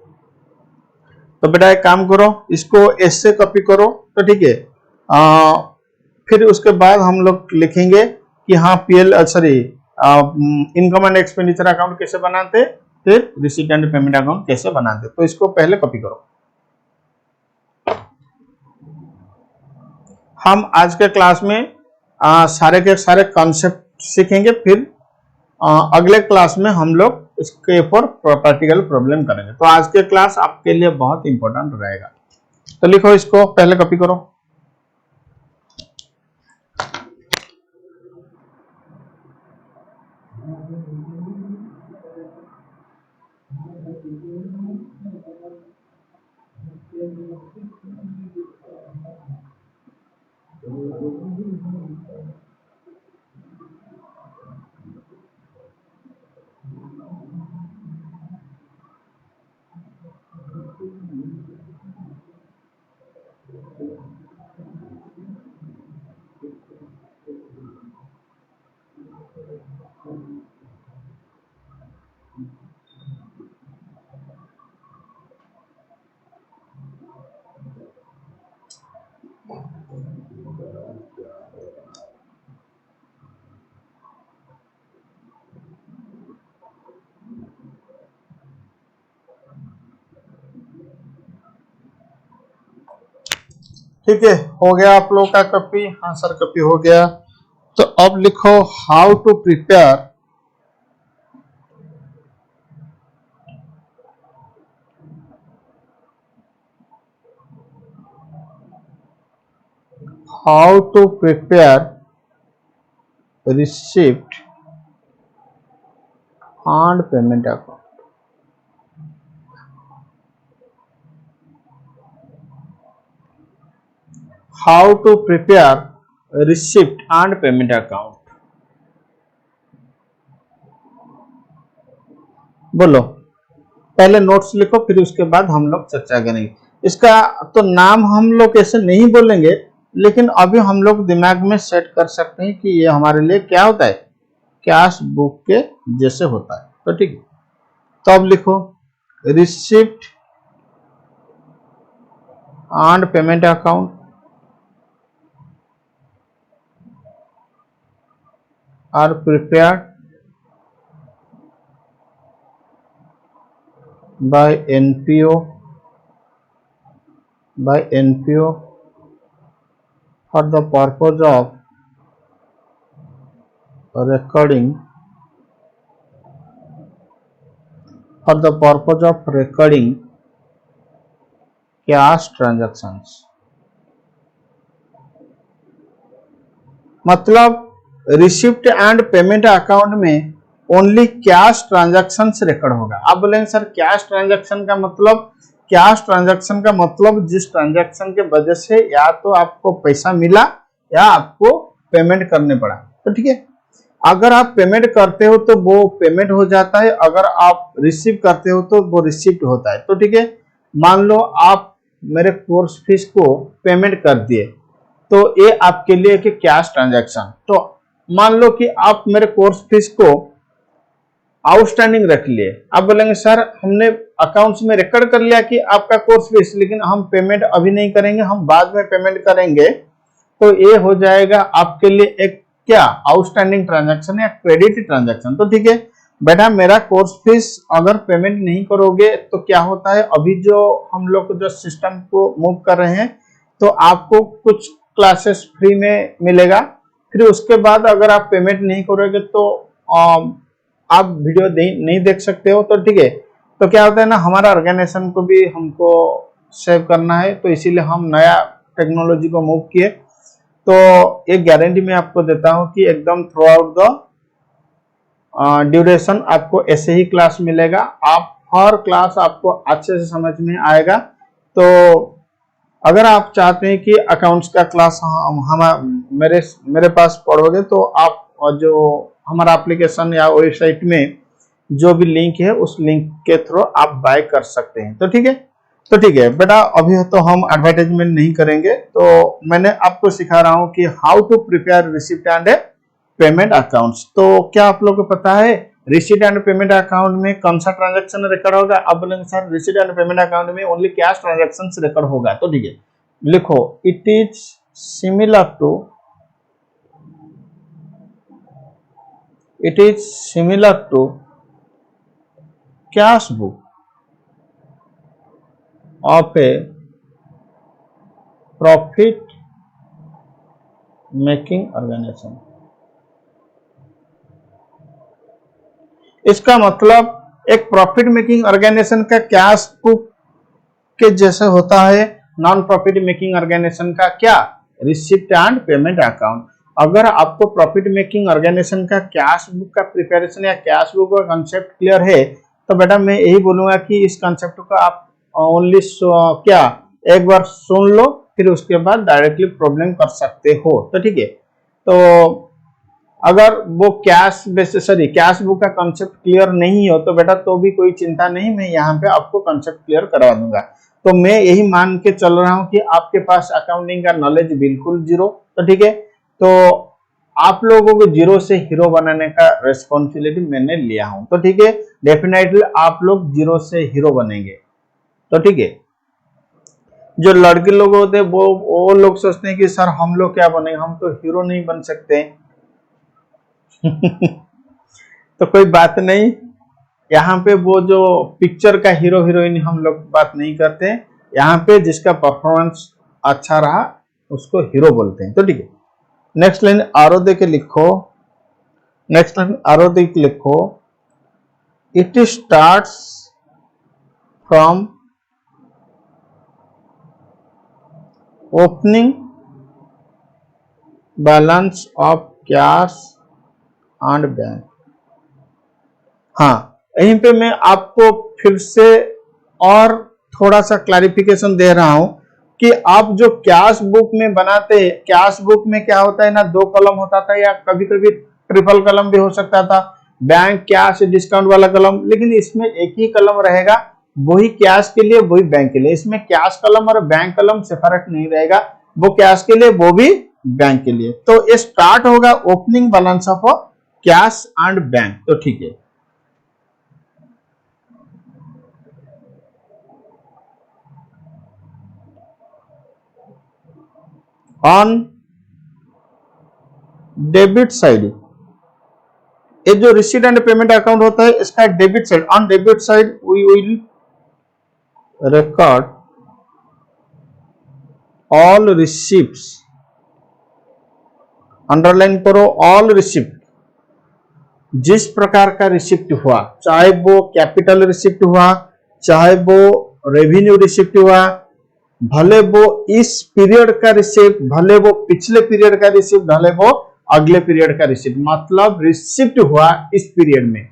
तो बेटा एक काम करो, इसको ऐसे कॉपी करो। तो ठीक है, फिर उसके बाद हम लोग लिखेंगे कि हाँ PL sorry income and expenditure account कैसे बनाते, फिर रिसीट एंड पेमेंट अकाउंट कैसे बनाते। तो इसको पहले कॉपी करो। हम आज के क्लास में सारे के सारे कॉन्सेप्ट सीखेंगे, फिर अगले क्लास में हम लोग इसके ऊपर प्रैक्टिकल प्रॉब्लम करेंगे। तो आज के क्लास आपके लिए बहुत इंपॉर्टेंट रहेगा। तो लिखो, इसको पहले कॉपी करो। ठीक है, हो गया आप लोग का कॉपी? हाँ सर कॉपी हो गया। तो अब लिखो how to prepare receipt and payment account। How to prepare receipt and payment account? बोलो, पहले नोट्स लिखो फिर उसके बाद हम लोग चर्चा करेंगे। इसका तो नाम हम लोग ऐसे नहीं बोलेंगे, लेकिन अभी हम लोग दिमाग में सेट कर सकते हैं कि ये हमारे लिए क्या होता है, कैश बुक के जैसे होता है। तो ठीक है, तो अब लिखो receipt and payment account are prepared by NPO for the purpose of recording for the purpose of recording cash transactions। मतलब रिसिप्ट एंड पेमेंट अकाउंट में ओनली कैश ट्रांजैक्शन रिकॉर्ड होगा। आप बोलेंगे सर कैश ट्रांजैक्शन का मतलब, कैश ट्रांजैक्शन का मतलब जिस ट्रांजैक्शन के वजह से या तो आपको पैसा मिला या आपको पेमेंट करने पड़ा, तो ठीक है। अगर आप पेमेंट करते हो तो वो पेमेंट हो जाता है, अगर आप रिसीव करते हो तो वो रिसिप्ट होता है, तो ठीक है। मान लो आप मेरे कोर्स फीस को पेमेंट कर दिए, तो ये आपके लिए एक कैश ट्रांजैक्शन। तो मान लो कि आप मेरे कोर्स फीस को आउटस्टैंडिंग रख लिए। आप बोलेंगे सर हमने अकाउंट्स में रिकॉर्ड कर लिया कि आपका कोर्स फीस, लेकिन हम पेमेंट अभी नहीं करेंगे, हम बाद में पेमेंट करेंगे, तो ये हो जाएगा आपके लिए एक क्या आउटस्टैंडिंग ट्रांजैक्शन या क्रेडिट ट्रांजैक्शन। तो ठीक है बेटा, मेरा कोर्स फीस अगर पेमेंट नहीं करोगे तो क्या होता है, अभी जो हम लोग जो सिस्टम को मूव कर रहे हैं, तो आपको कुछ क्लासेस फ्री में मिलेगा, फिर उसके बाद अगर आप पेमेंट नहीं करोगे तो आप वीडियो नहीं देख सकते हो। तो ठीक है, तो क्या होता है ना, हमारा ऑर्गेनाइजेशन को भी हमको सेव करना है, तो इसीलिए हम नया टेक्नोलॉजी को मूव किए। तो एक गारंटी मैं आपको देता हूं कि एकदम थ्रू आउट द ड्यूरेशन आपको ऐसे ही क्लास मिलेगा, आप हर क्लास आपको अच्छे से समझ में आएगा। तो अगर आप चाहते हैं कि अकाउंट्स का क्लास मेरे पास पढ़ोगे, तो आप जो हमारा एप्लीकेशन या वेबसाइट में जो भी लिंक है उस लिंक के थ्रू आप बाय कर सकते हैं। तो ठीक है, तो ठीक है बेटा, अभी तो हम एडवर्टाइजमेंट नहीं करेंगे, तो मैंने आपको सिखा रहा हूं कि how to prepare receipt and payment accounts. तो क्या आप लोगों को पता है रिसिप्ट एंड पेमेंट अकाउंट में कौन सा ट्रांजैक्शन रिकॉर्ड होगा? आप बोलेंगे sir receipt and payment account में ओनली कैश ट्रांजैक्शन रिकॉर्ड होगा। तो ठीक है, लिखो it is similar to cash book of a profit making organisation. इसका मतलब एक प्रॉफिट मेकिंग ऑर्गेनाइजेशन का कैश बुक के जैसे होता है नॉन प्रॉफिट मेकिंग ऑर्गेनाइजेशन का क्या, रिसिप्ट एंड पेमेंट अकाउंट। अगर आपको प्रॉफिट मेकिंग ऑर्गेनाइजेशन का कैश बुक का प्रिपरेशन या कैश बुक का कंसेप्ट क्लियर है, तो बेटा मैं यही बोलूंगा कि इस कंसेप्ट को आप ओनली क्या एक बार सुन लो, फिर उसके बाद डायरेक्टली प्रॉब्लम कर सकते हो। तो ठीक है, तो अगर वो कैश बुक का कंसेप्ट क्लियर नहीं हो तो बेटा तो भी कोई चिंता नहीं, मैं यहाँ पे आपको कंसेप्ट क्लियर करवा दूंगा। तो मैं यही मान के चल रहा हूँ कि आपके पास अकाउंटिंग का नॉलेज बिल्कुल जीरो। तो ठीक है, तो आप लोगों को जीरो से हीरो बनाने का रेस्पॉन्सिबिलिटी मैंने लिया हूं। तो ठीक है, डेफिनेटली आप लोग जीरो से हीरो बनेंगे। तो ठीक है, जो लड़के लोग होते हैं वो लोग सोचते हैं कि सर हम लोग क्या बनेंगे, हम तो हीरो नहीं बन सकते। तो कोई बात नहीं, यहाँ पे वो जो पिक्चर का हीरो हीरोइन हम लोग बात नहीं करते, यहाँ पे जिसका परफॉर्मेंस अच्छा रहा उसको हीरो बोलते हैं। तो ठीक है, नेक्स्ट लाइन आरो दे के लिखो, it starts from opening balance of cash and bank. हाँ, यहीं पे मैं आपको फिर से और थोड़ा सा क्लैरिफिकेशन दे रहा हूं कि आप जो कैश बुक में बनाते हैं, कैश बुक में क्या होता है ना, 2 कलम होता था या कभी कभी ट्रिपल कलम भी हो सकता था, बैंक कैश डिस्काउंट वाला कलम, लेकिन इसमें एक ही कलम रहेगा, वही कैश के लिए वही बैंक के लिए। इसमें कैश कलम और बैंक कलम सेपरेट नहीं रहेगा, वो कैश के लिए वो भी बैंक के लिए। तो ये स्टार्ट होगा opening balance of cash and bank. तो ठीक है, ऑन डेबिट साइड, ये जो रिसीट एंड पेमेंट अकाउंट होता है इसका debit side, on debit side we will record all receipts, underline करो ऑल रिसिप्ट, जिस प्रकार का रिसिप्ट हुआ, चाहे वो कैपिटल रिसिप्ट हुआ, चाहे वो रेवेन्यू रिसिप्ट हुआ, भले वो इस पीरियड का रिसिप्ट, भले वो पिछले पीरियड का रिसिप्ट, भले वो अगले पीरियड का रिसिप्ट, मतलब रिसिप्ट हुआ इस पीरियड में,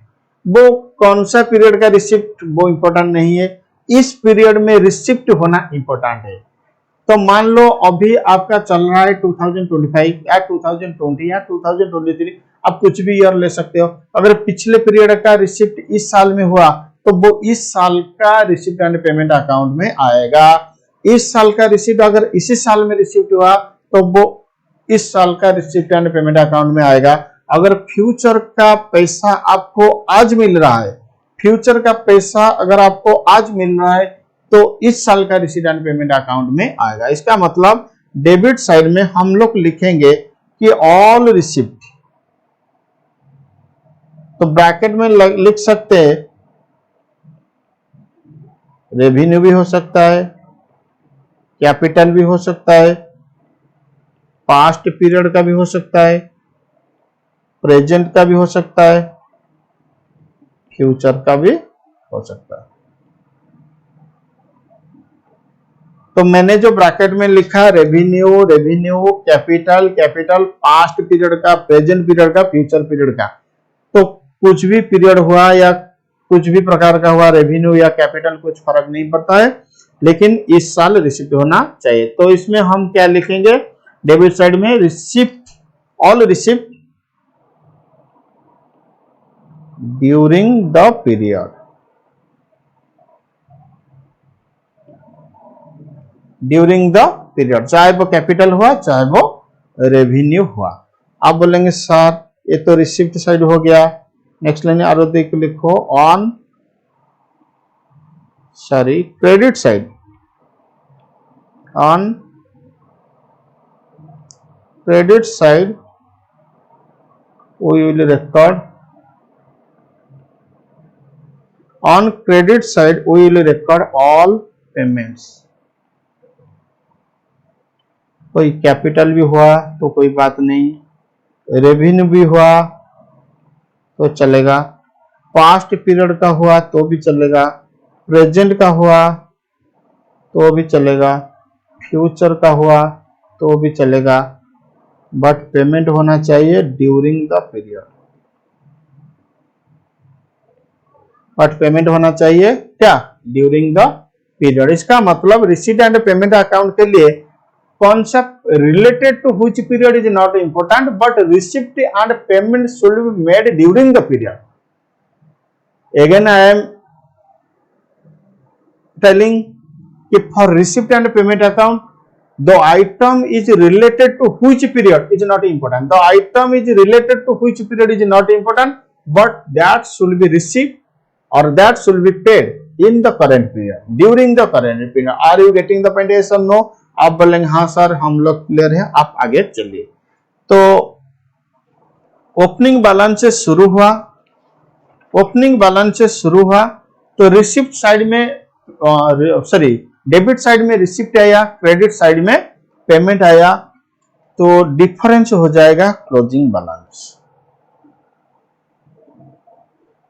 वो कौन सा पीरियड का रिसिप्ट वो इंपॉर्टेंट नहीं है, इस पीरियड में रिसिप्ट होना इंपॉर्टेंट है। तो मान लो अभी आपका चल रहा है 2025 या 2020 या 2023, आप कुछ भी ईयर ले सकते हो। अगर पिछले पीरियड का रिसिप्ट इस साल में हुआ तो वो इस साल का रिसिप्ट एंड पेमेंट अकाउंट में आएगा। इस साल का रिसिप्ट अगर इसी साल में रिसिप्ट हुआ तो वो इस साल का रिसिप्ट एंड पेमेंट अकाउंट में आएगा। अगर फ्यूचर का पैसा आपको आज मिल रहा है, फ्यूचर का पैसा अगर आपको आज मिल रहा है तो इस साल का रिसीट एंड पेमेंट अकाउंट में आएगा। इसका मतलब डेबिट साइड में हम लोग लिखेंगे कि ऑल रिसिप्ट, तो ब्रैकेट में लिख सकते हैं रेवेन्यू भी हो सकता है, कैपिटल भी हो सकता है, पास्ट पीरियड का भी हो सकता है, प्रेजेंट का भी हो सकता है, फ्यूचर का भी हो सकता है। तो मैंने जो ब्रैकेट में लिखा revenue, revenue, capital, capital, past period का, प्रेजेंट पीरियड का, फ्यूचर पीरियड का, तो कुछ भी पीरियड हुआ या कुछ भी प्रकार का हुआ, रेवेन्यू या कैपिटल कुछ फर्क नहीं पड़ता है, लेकिन इस साल रिसिप्ट होना चाहिए। तो इसमें हम क्या लिखेंगे डेबिट साइड में, receipt, all receipt during the period, during the period, चाहे वो कैपिटल हुआ चाहे वो रेवेन्यू हुआ। आप बोलेंगे सर ये तो रिसिप्ट साइड हो गया, नेक्स्ट लाइन आरो देख लिखो on credit side, on credit side we will record, on credit side we will record all payments। कोई कैपिटल भी हुआ तो कोई बात नहीं, रेवेन्यू भी हुआ तो चलेगा, पास्ट पीरियड का हुआ तो भी चलेगा, प्रेजेंट का हुआ तो भी चलेगा, फ्यूचर का हुआ तो भी चलेगा, बट पेमेंट होना चाहिए during the period, but payment होना चाहिए क्या, ड्यूरिंग द पीरियड। इसका मतलब रिसीट एंड पेमेंट अकाउंट के लिए concept related to which period is not important, but receipt and payment should be made during the period. Again I am telling if for receipt and payment account the item is related to which period is not important, the item is related to which period is not important, but that should be received or that should be paid in the current period, during the current period। Are you getting the point? Yes or no? आप बोलेंगे हाँ सर हम लोग क्लियर है, आप आगे चलिए। तो ओपनिंग बैलेंस से शुरू हुआ, ओपनिंग बैलेंस से शुरू हुआ तो रिसिप्ट साइड में सॉरी डेबिट साइड में रिसिप्ट आया, क्रेडिट साइड में पेमेंट आया, तो डिफरेंस हो जाएगा closing balance.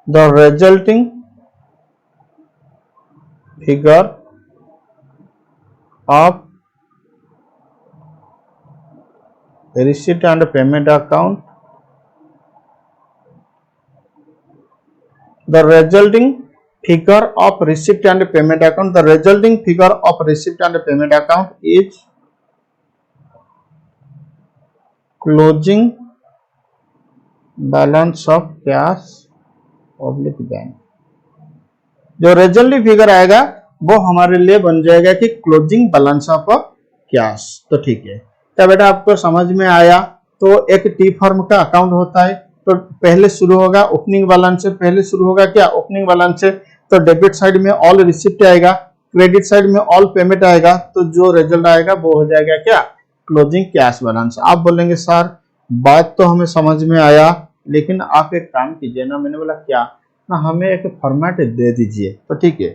The resulting figure of receipt and payment account, the resulting figure of receipt and payment account, the resulting figure of receipt and payment account is closing balance of cash oblique bank। जो रिजल्टिंग फिगर आएगा वो हमारे लिए बन जाएगा कि क्लोजिंग बैलेंस ऑफ कैश। तो ठीक है, क्या बेटा आपको समझ में आया? तो एक टी फर्म का अकाउंट होता है, तो पहले शुरू होगा ओपनिंग बैलेंस से, पहले शुरू होगा क्या ओपनिंग बैलेंस से, तो डेबिट साइड में ऑल रिसिप्ट आएगा, क्रेडिट साइड में ऑल पेमेंट आएगा, तो जो रिजल्ट आएगा वो हो जाएगा क्या क्लोजिंग कैश बैलेंस। आप बोलेंगे सर बात तो हमें समझ में आया, लेकिन आप एक काम कीजिए ना, मैंने बोला क्या ना, हमें एक फॉर्मेट दे दीजिए। तो ठीक है,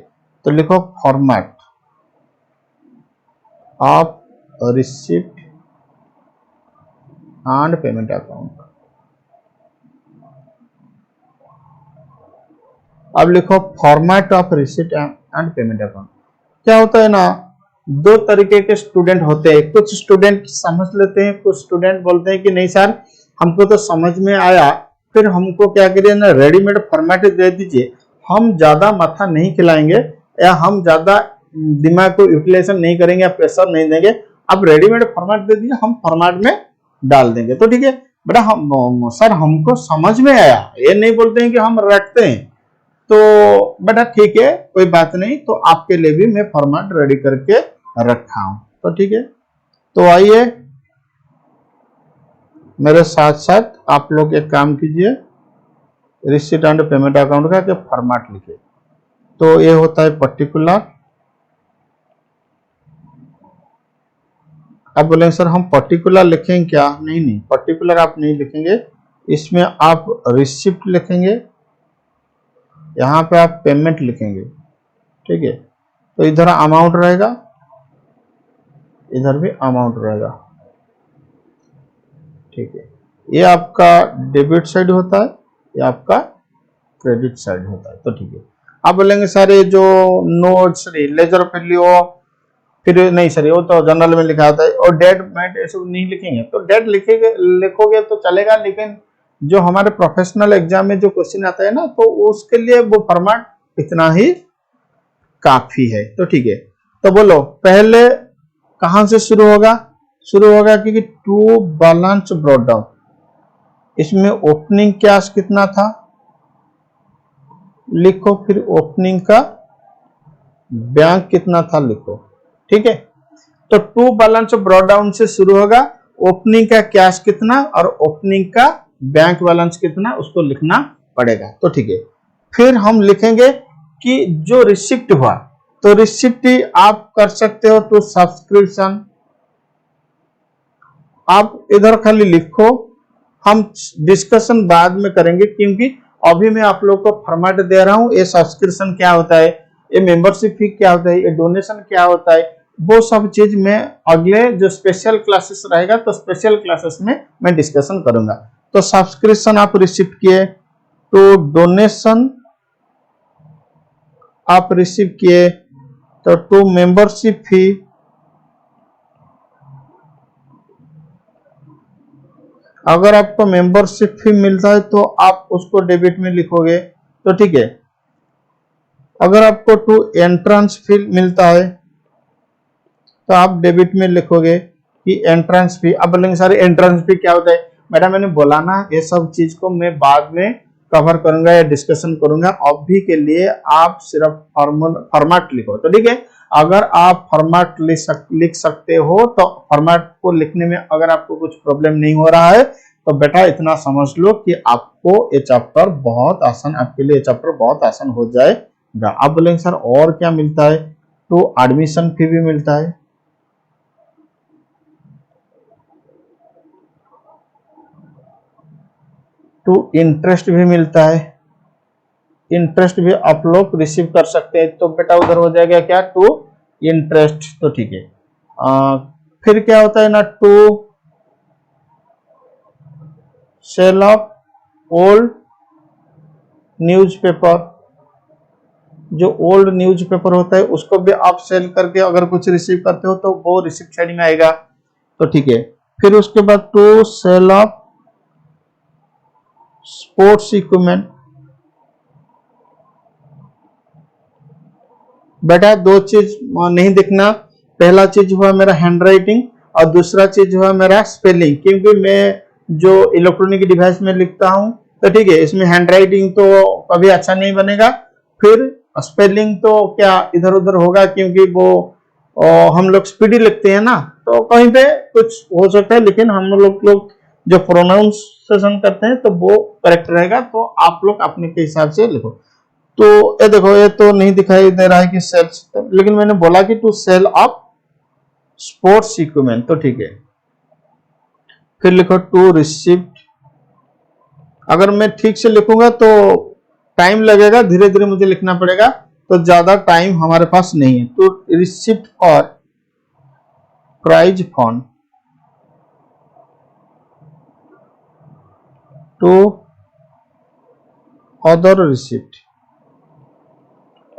तो लिखो format of receipt and payment account. अब लिखो format of receipt and payment account. क्या होता है ना, दो तरीके के स्टूडेंट होते हैं, कुछ स्टूडेंट समझ लेते हैं, कुछ स्टूडेंट बोलते हैं कि नहीं सर हमको तो समझ में आया, फिर हमको क्या करिए ना रेडीमेड फॉर्मेट दे दीजिए, हम ज्यादा माथा नहीं खिलाएंगे या हम ज्यादा दिमाग को यूटिलाइजेशन नहीं करेंगे या प्रेशर नहीं देंगे, आप रेडीमेड फॉर्मेट दे दीजिए, हम फॉर्मेट में डाल देंगे। तो ठीक है बेटा, हम सर हमको समझ में आया, ये नहीं बोलते हैं कि हम रटते हैं। तो बेटा ठीक है कोई बात नहीं, तो आपके लिए भी मैं फॉर्मेट रेडी करके रखा हूं। तो ठीक है, तो आइए मेरे साथ साथ आप लोग एक काम कीजिए, रिसीट एंड पेमेंट अकाउंट का कि फॉर्मेट लिखिए। तो ये होता है पर्टिकुलर। आप बोलेंगे सर हम पर्टिकुलर लिखेंगे क्या? नहीं नहीं, पर्टिकुलर आप नहीं लिखेंगे, इसमें आप रिसिप्ट लिखेंगे, यहाँ पे आप पेमेंट लिखेंगे। ठीक है, तो इधर अमाउंट रहेगा, इधर भी अमाउंट रहेगा। ठीक है, ये आपका डेबिट साइड होता है, ये आपका क्रेडिट साइड होता है। तो ठीक है, आप बोलेंगे सर ये जो नोट्स लेजर फैलियो, फिर नहीं सर वो तो जनरल में लिखा होता है, और डेट मेट ये सब नहीं लिखेंगे। तो डेट लिखोगे तो चलेगा, लेकिन जो हमारे प्रोफेशनल एग्जाम में जो क्वेश्चन आता है ना, तो उसके लिए वो फॉर्मेट इतना ही काफी है। तो ठीक है, तो बोलो पहले कहां से शुरू होगा? शुरू होगा क्योंकि टू बैलेंस ब्रॉट डाउन, इसमें ओपनिंग कैश कितना था लिखो, फिर ओपनिंग का बैंक कितना था लिखो। ठीक है, तो टू बैलेंस ब्रॉट डाउन से शुरू होगा, ओपनिंग का कैश कितना और ओपनिंग का बैंक बैलेंस कितना उसको लिखना पड़ेगा। तो ठीक है, फिर हम लिखेंगे कि जो रिसिप्ट हुआ, तो रिसिप्ट आप कर सकते हो टू सब्सक्रिप्शन, आप इधर खाली लिखो, हम डिस्कशन बाद में करेंगे, क्योंकि अभी मैं आप लोग को फॉर्मेट दे रहा हूं, ये सब्सक्रिप्शन क्या होता है, ये मेंबरशिप फी क्या होता है, ये डोनेशन क्या होता है, वो सब चीज मैं अगले जो स्पेशल क्लासेस रहेगा तो स्पेशल क्लासेस में मैं डिस्कशन करूंगा। तो सब्सक्रिप्शन आप रिसीव किए, तो डोनेशन आप रिसीव किए, तो टू मेंबरशिप फी, अगर आपको मेंबरशिप फी मिलता है तो आप उसको डेबिट में लिखोगे। तो ठीक है, अगर आपको टू एंट्रेंस फी मिलता है तो आप डेबिट में लिखोगे कि एंट्रेंस फी। अब बोलेंगे सर एंट्रेंस फी क्या होता है? मैडम मैंने बोला ना, ये सब चीज को मैं बाद में कवर करूंगा या डिस्कशन करूंगा, अभी के लिए आप सिर्फ फॉर्मेट लिखो। तो ठीक है, अगर आप फॉर्मेट लिख सकते हो तो फॉर्मेट को लिखने में अगर आपको कुछ प्रॉब्लम नहीं हो रहा है तो बेटा इतना समझ लो कि आपको ये चैप्टर बहुत आसान, आपके लिए ये चैप्टर बहुत आसान हो जाएगा। आप बोलेंगे सर और क्या मिलता है? तो एडमिशन फी भी मिलता है, टू इंटरेस्ट भी मिलता है, इंटरेस्ट भी आप लोग रिसीव कर सकते हैं। तो बेटा उधर हो जाएगा क्या? To interest. तो ठीक है, फिर क्या होता है ना, to sale of old newspaper, जो ओल्ड न्यूज़पेपर होता है उसको भी आप सेल करके अगर कुछ रिसीव करते हो तो वो रिसिप्ट साइड में आएगा। तो ठीक है, फिर उसके बाद to sale of sports equipment. बेटा दो चीज नहीं देखना, पहला चीज हुआ मेरा हैंड राइटिंग और दूसरा चीज हुआ मेरा स्पेलिंग, क्योंकि मैं जो इलेक्ट्रॉनिक डिवाइस में लिखता हूं तो ठीक है इसमें हैंड राइटिंग तो कभी अच्छा नहीं बनेगा, फिर स्पेलिंग तो क्या इधर उधर होगा, क्योंकि वो हम लोग स्पीडी लिखते हैं ना, तो कहीं पे कुछ हो सकता है, लेकिन हम लोग जो प्रोनाउंसिएशन करते हैं तो वो करेक्ट रहेगा। तो आप लोग अपने के हिसाब से लिखो। तो ये देखो, ये तो नहीं दिखाई दे रहा है कि सेल्स, लेकिन मैंने बोला कि to sale of sports equipment. तो ठीक है, फिर लिखो टू रिसिप्ट। अगर मैं ठीक से लिखूंगा तो टाइम लगेगा, धीरे धीरे मुझे लिखना पड़ेगा, तो ज्यादा टाइम हमारे पास नहीं है। तो रिसिप्ट और prize fund, to other receipt,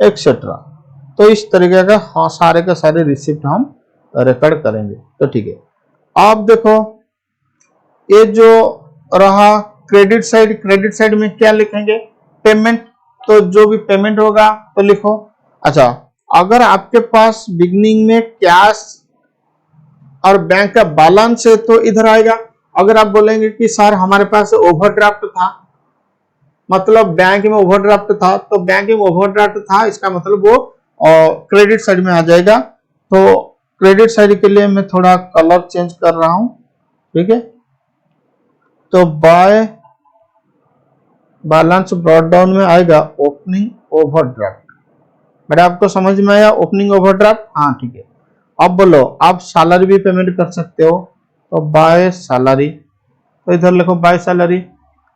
etcetera. तो इस तरीके का हाँ सारे के सारे रिसिप्ट हम रिकॉर्ड करेंगे। तो ठीक है, आप देखो ये जो रहा क्रेडिट साइड में क्या लिखेंगे, पेमेंट। तो जो भी पेमेंट होगा तो लिखो। अच्छा, अगर आपके पास बिगनिंग में कैश और बैंक का बैलेंस है तो इधर आएगा। अगर आप बोलेंगे कि सर हमारे पास ओवरड्राफ्ट था, मतलब बैंक में ओवरड्राफ्ट था, तो बैंक में ओवरड्राफ्ट था इसका मतलब वो क्रेडिट साइड में आ जाएगा। तो क्रेडिट साइड के लिए मैं थोड़ा कलर चेंज कर रहा हूं, ठीक है। तो बाय बैलेंस ब्रॉट डाउन में आएगा ओपनिंग ओवरड्राफ्ट। बेटा आपको समझ में आया ओपनिंग ओवरड्राफ्ट? हाँ ठीक है। अब बोलो आप सैलरी भी पेमेंट कर सकते हो, तो बाय सैलरी, तो इधर लिखो बाय सैलरी।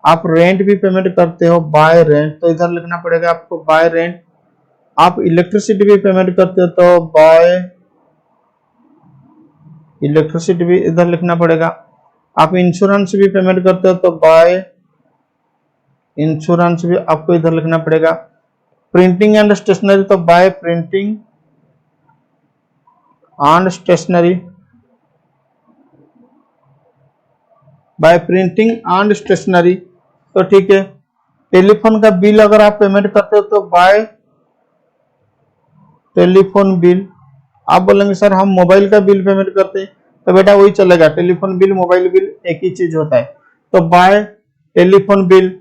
आप रेंट भी पेमेंट करते हो, बाय रेंट, तो इधर लिखना पड़ेगा आपको बाय रेंट। आप इलेक्ट्रिसिटी भी पेमेंट करते हो तो बाय इलेक्ट्रिसिटी भी इधर लिखना पड़ेगा। आप इंश्योरेंस भी पेमेंट करते हो तो बाय इंश्योरेंस भी आपको इधर लिखना पड़ेगा। प्रिंटिंग एंड स्टेशनरी तो by printing and stationery, by printing and stationery, तो ठीक है। टेलीफोन का बिल अगर आप पेमेंट करते हो तो बाय टेलीफोन बिल। आप बोलेंगे सर हम मोबाइल का बिल पेमेंट करते हैं, तो बेटा वही चलेगा, टेलीफोन बिल मोबाइल बिल एक ही चीज होता है, तो बाय टेलीफोन बिल।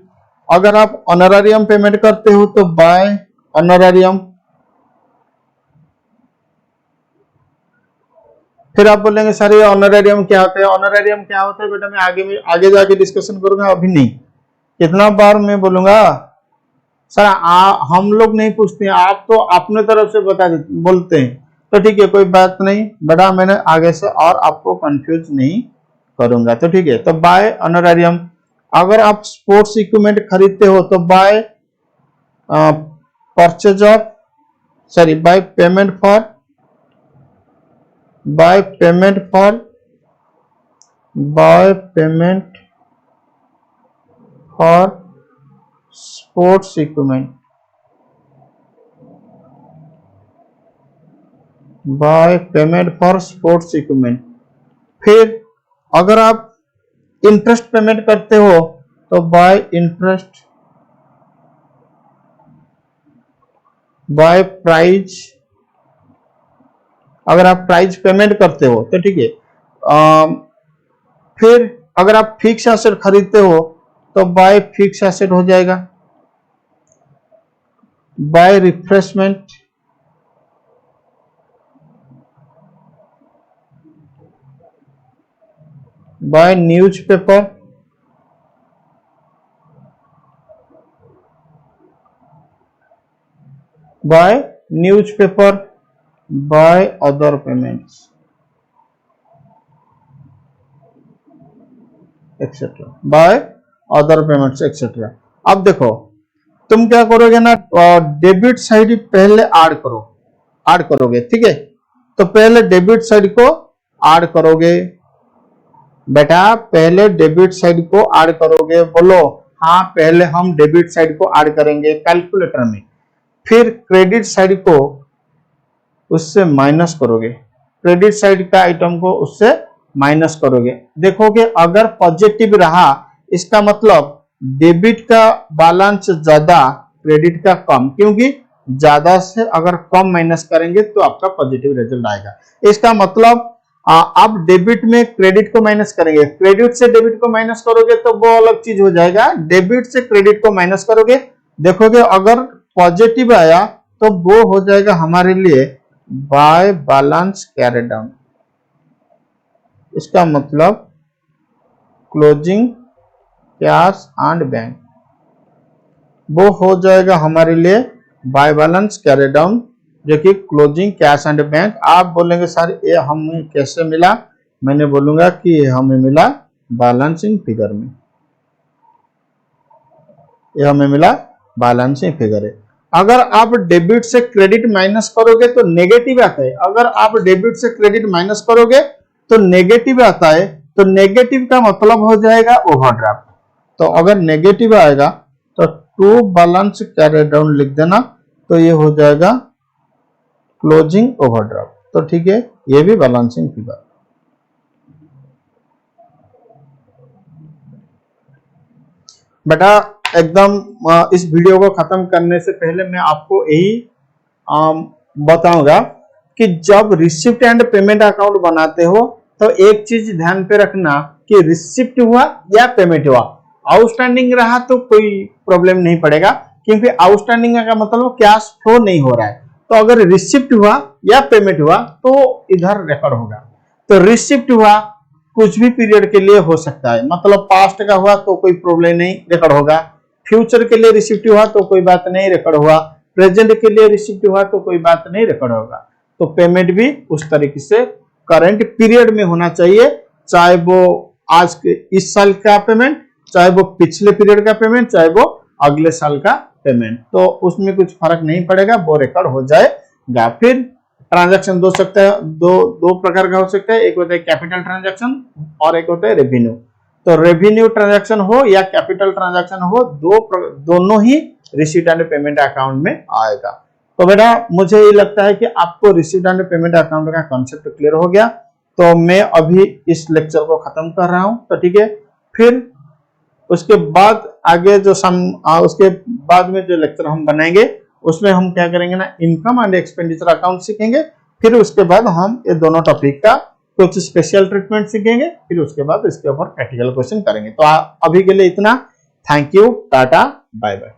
अगर आप ऑनरेरियम पेमेंट करते हो तो बाय ऑनरेरियम। फिर आप बोलेंगे सर ये ऑनरेरियम क्या होता है? ऑनरेरियम क्या होता है बेटा मैं आगे जाके डिस्कशन करूंगा, अभी नहीं। कितना बार मैं बोलूंगा सर हम लोग नहीं पूछते हैं, आप तो अपने तरफ से बता बोलते हैं, तो ठीक है कोई बात नहीं बेटा, मैंने आगे से और आपको कंफ्यूज नहीं करूंगा। तो ठीक है, तो बाय ऑनरेरियम। अगर आप स्पोर्ट्स इक्विपमेंट खरीदते हो तो by purchase of sorry by payment for by payment for sports equipment, by payment for sports equipment. फिर अगर आप इंटरेस्ट पेमेंट करते हो तो बाय इंटरेस्ट, बाय प्राइज। अगर आप प्राइज पेमेंट करते हो तो ठीक है। फिर अगर आप फिक्स एसेट खरीदते हो तो बाय फिक्स एसेट हो जाएगा। By refreshment, by newspaper, by newspaper, by other payments etcetera, by other payments etcetera. अब देखो तुम क्या करोगे ना, डेबिट साइड पहले ऐड करोगे, ठीक है। तो पहले डेबिट साइड को ऐड करोगे बेटा, पहले डेबिट साइड को ऐड करोगे। बोलो हाँ, पहले हम डेबिट साइड को ऐड करेंगे कैलकुलेटर में, फिर क्रेडिट साइड को उससे माइनस करोगे, क्रेडिट साइड का आइटम को उससे माइनस करोगे। देखोगे अगर पॉजिटिव रहा इसका मतलब डेबिट का बैलेंस ज्यादा क्रेडिट का कम, क्योंकि ज्यादा से अगर कम माइनस करेंगे तो आपका पॉजिटिव रिजल्ट आएगा। इसका मतलब आप डेबिट में क्रेडिट को माइनस करेंगे, क्रेडिट से डेबिट को माइनस करोगे तो वो अलग चीज हो जाएगा, डेबिट से क्रेडिट को माइनस करोगे। देखोगे अगर पॉजिटिव आया तो वो हो जाएगा हमारे लिए बाय बैलेंस कैरी डाउन। इसका मतलब क्लोजिंग कैश एंड बैंक, वो हो जाएगा हमारे लिए बाय बैलेंस कैरी डाउन, जो कि क्लोजिंग कैश एंड बैंक। आप बोलेंगे सर ये हमें कैसे मिला? मैंने बोलूंगा कि हमें मिला बैलेंसिंग फिगर में, ये हमें मिला बैलेंसिंग फिगर है। अगर आप डेबिट से क्रेडिट माइनस करोगे तो नेगेटिव आता है, अगर आप डेबिट से क्रेडिट माइनस करोगे तो नेगेटिव आता है, तो नेगेटिव का मतलब हो जाएगा ओवरड्राफ्ट। तो अगर नेगेटिव आएगा तो टू बैलेंस कैरी डाउन लिख देना, तो ये हो जाएगा क्लोजिंग ओवरड्राफ्ट। तो ठीक है, ये भी बैलेंसिंग फिगर। बेटा एकदम इस वीडियो को खत्म करने से पहले मैं आपको यही बताऊंगा कि जब रिसिप्ट एंड पेमेंट अकाउंट बनाते हो तो एक चीज ध्यान पे रखना कि रिसिप्ट हुआ या पेमेंट हुआ, आउटस्टैंडिंग रहा तो कोई प्रॉब्लम नहीं पड़ेगा, क्योंकि आउटस्टैंडिंग का मतलब कैश फ्लो नहीं हो रहा है। तो अगर रिसिप्ट हुआ या पेमेंट हुआ तो इधर रिकॉर्ड होगा। तो रिसिप्ट हुआ कुछ भी पीरियड के लिए हो सकता है, मतलब पास्ट का हुआ तो कोई प्रॉब्लम नहीं, रिकॉर्ड होगा। फ्यूचर के लिए रिसिप्ट हुआ तो कोई बात नहीं, रिकॉर्ड हुआ। प्रेजेंट के लिए रिसिप्ट हुआ तो कोई बात नहीं, रिकॉर्ड होगा। तो पेमेंट भी उस तरीके से करंट पीरियड में होना चाहिए, चाहे वो आज के इस साल का पेमेंट, चाहे वो पिछले पीरियड का पेमेंट, चाहे वो अगले साल का पेमेंट, तो उसमें कुछ फर्क नहीं पड़ेगा, वो रिकॉर्ड हो जाएगा। फिर ट्रांजैक्शन दो प्रकार का हो सकता है, एक होता है कैपिटल ट्रांजैक्शन और एक होता है रेवेन्यू। तो रेवेन्यू ट्रांजैक्शन हो या कैपिटल ट्रांजैक्शन हो, दोनों ही रिसीट एंड पेमेंट अकाउंट में आएगा। तो बेटा मुझे ये लगता है कि आपको रिसीट एंड पेमेंट अकाउंट का कॉन्सेप्ट क्लियर हो गया। तो मैं अभी इस लेक्चर को खत्म कर रहा हूं। तो ठीक है, फिर उसके बाद आगे उसके बाद में जो लेक्चर हम बनाएंगे उसमें हम क्या करेंगे ना, इनकम एंड एक्सपेंडिचर अकाउंट सीखेंगे। फिर उसके बाद हम ये दोनों टॉपिक का कुछ स्पेशल ट्रीटमेंट सीखेंगे, फिर उसके बाद इसके ऊपर प्रैक्टिकल क्वेश्चन करेंगे। तो अभी के लिए इतना। Thank you, tata, bye bye.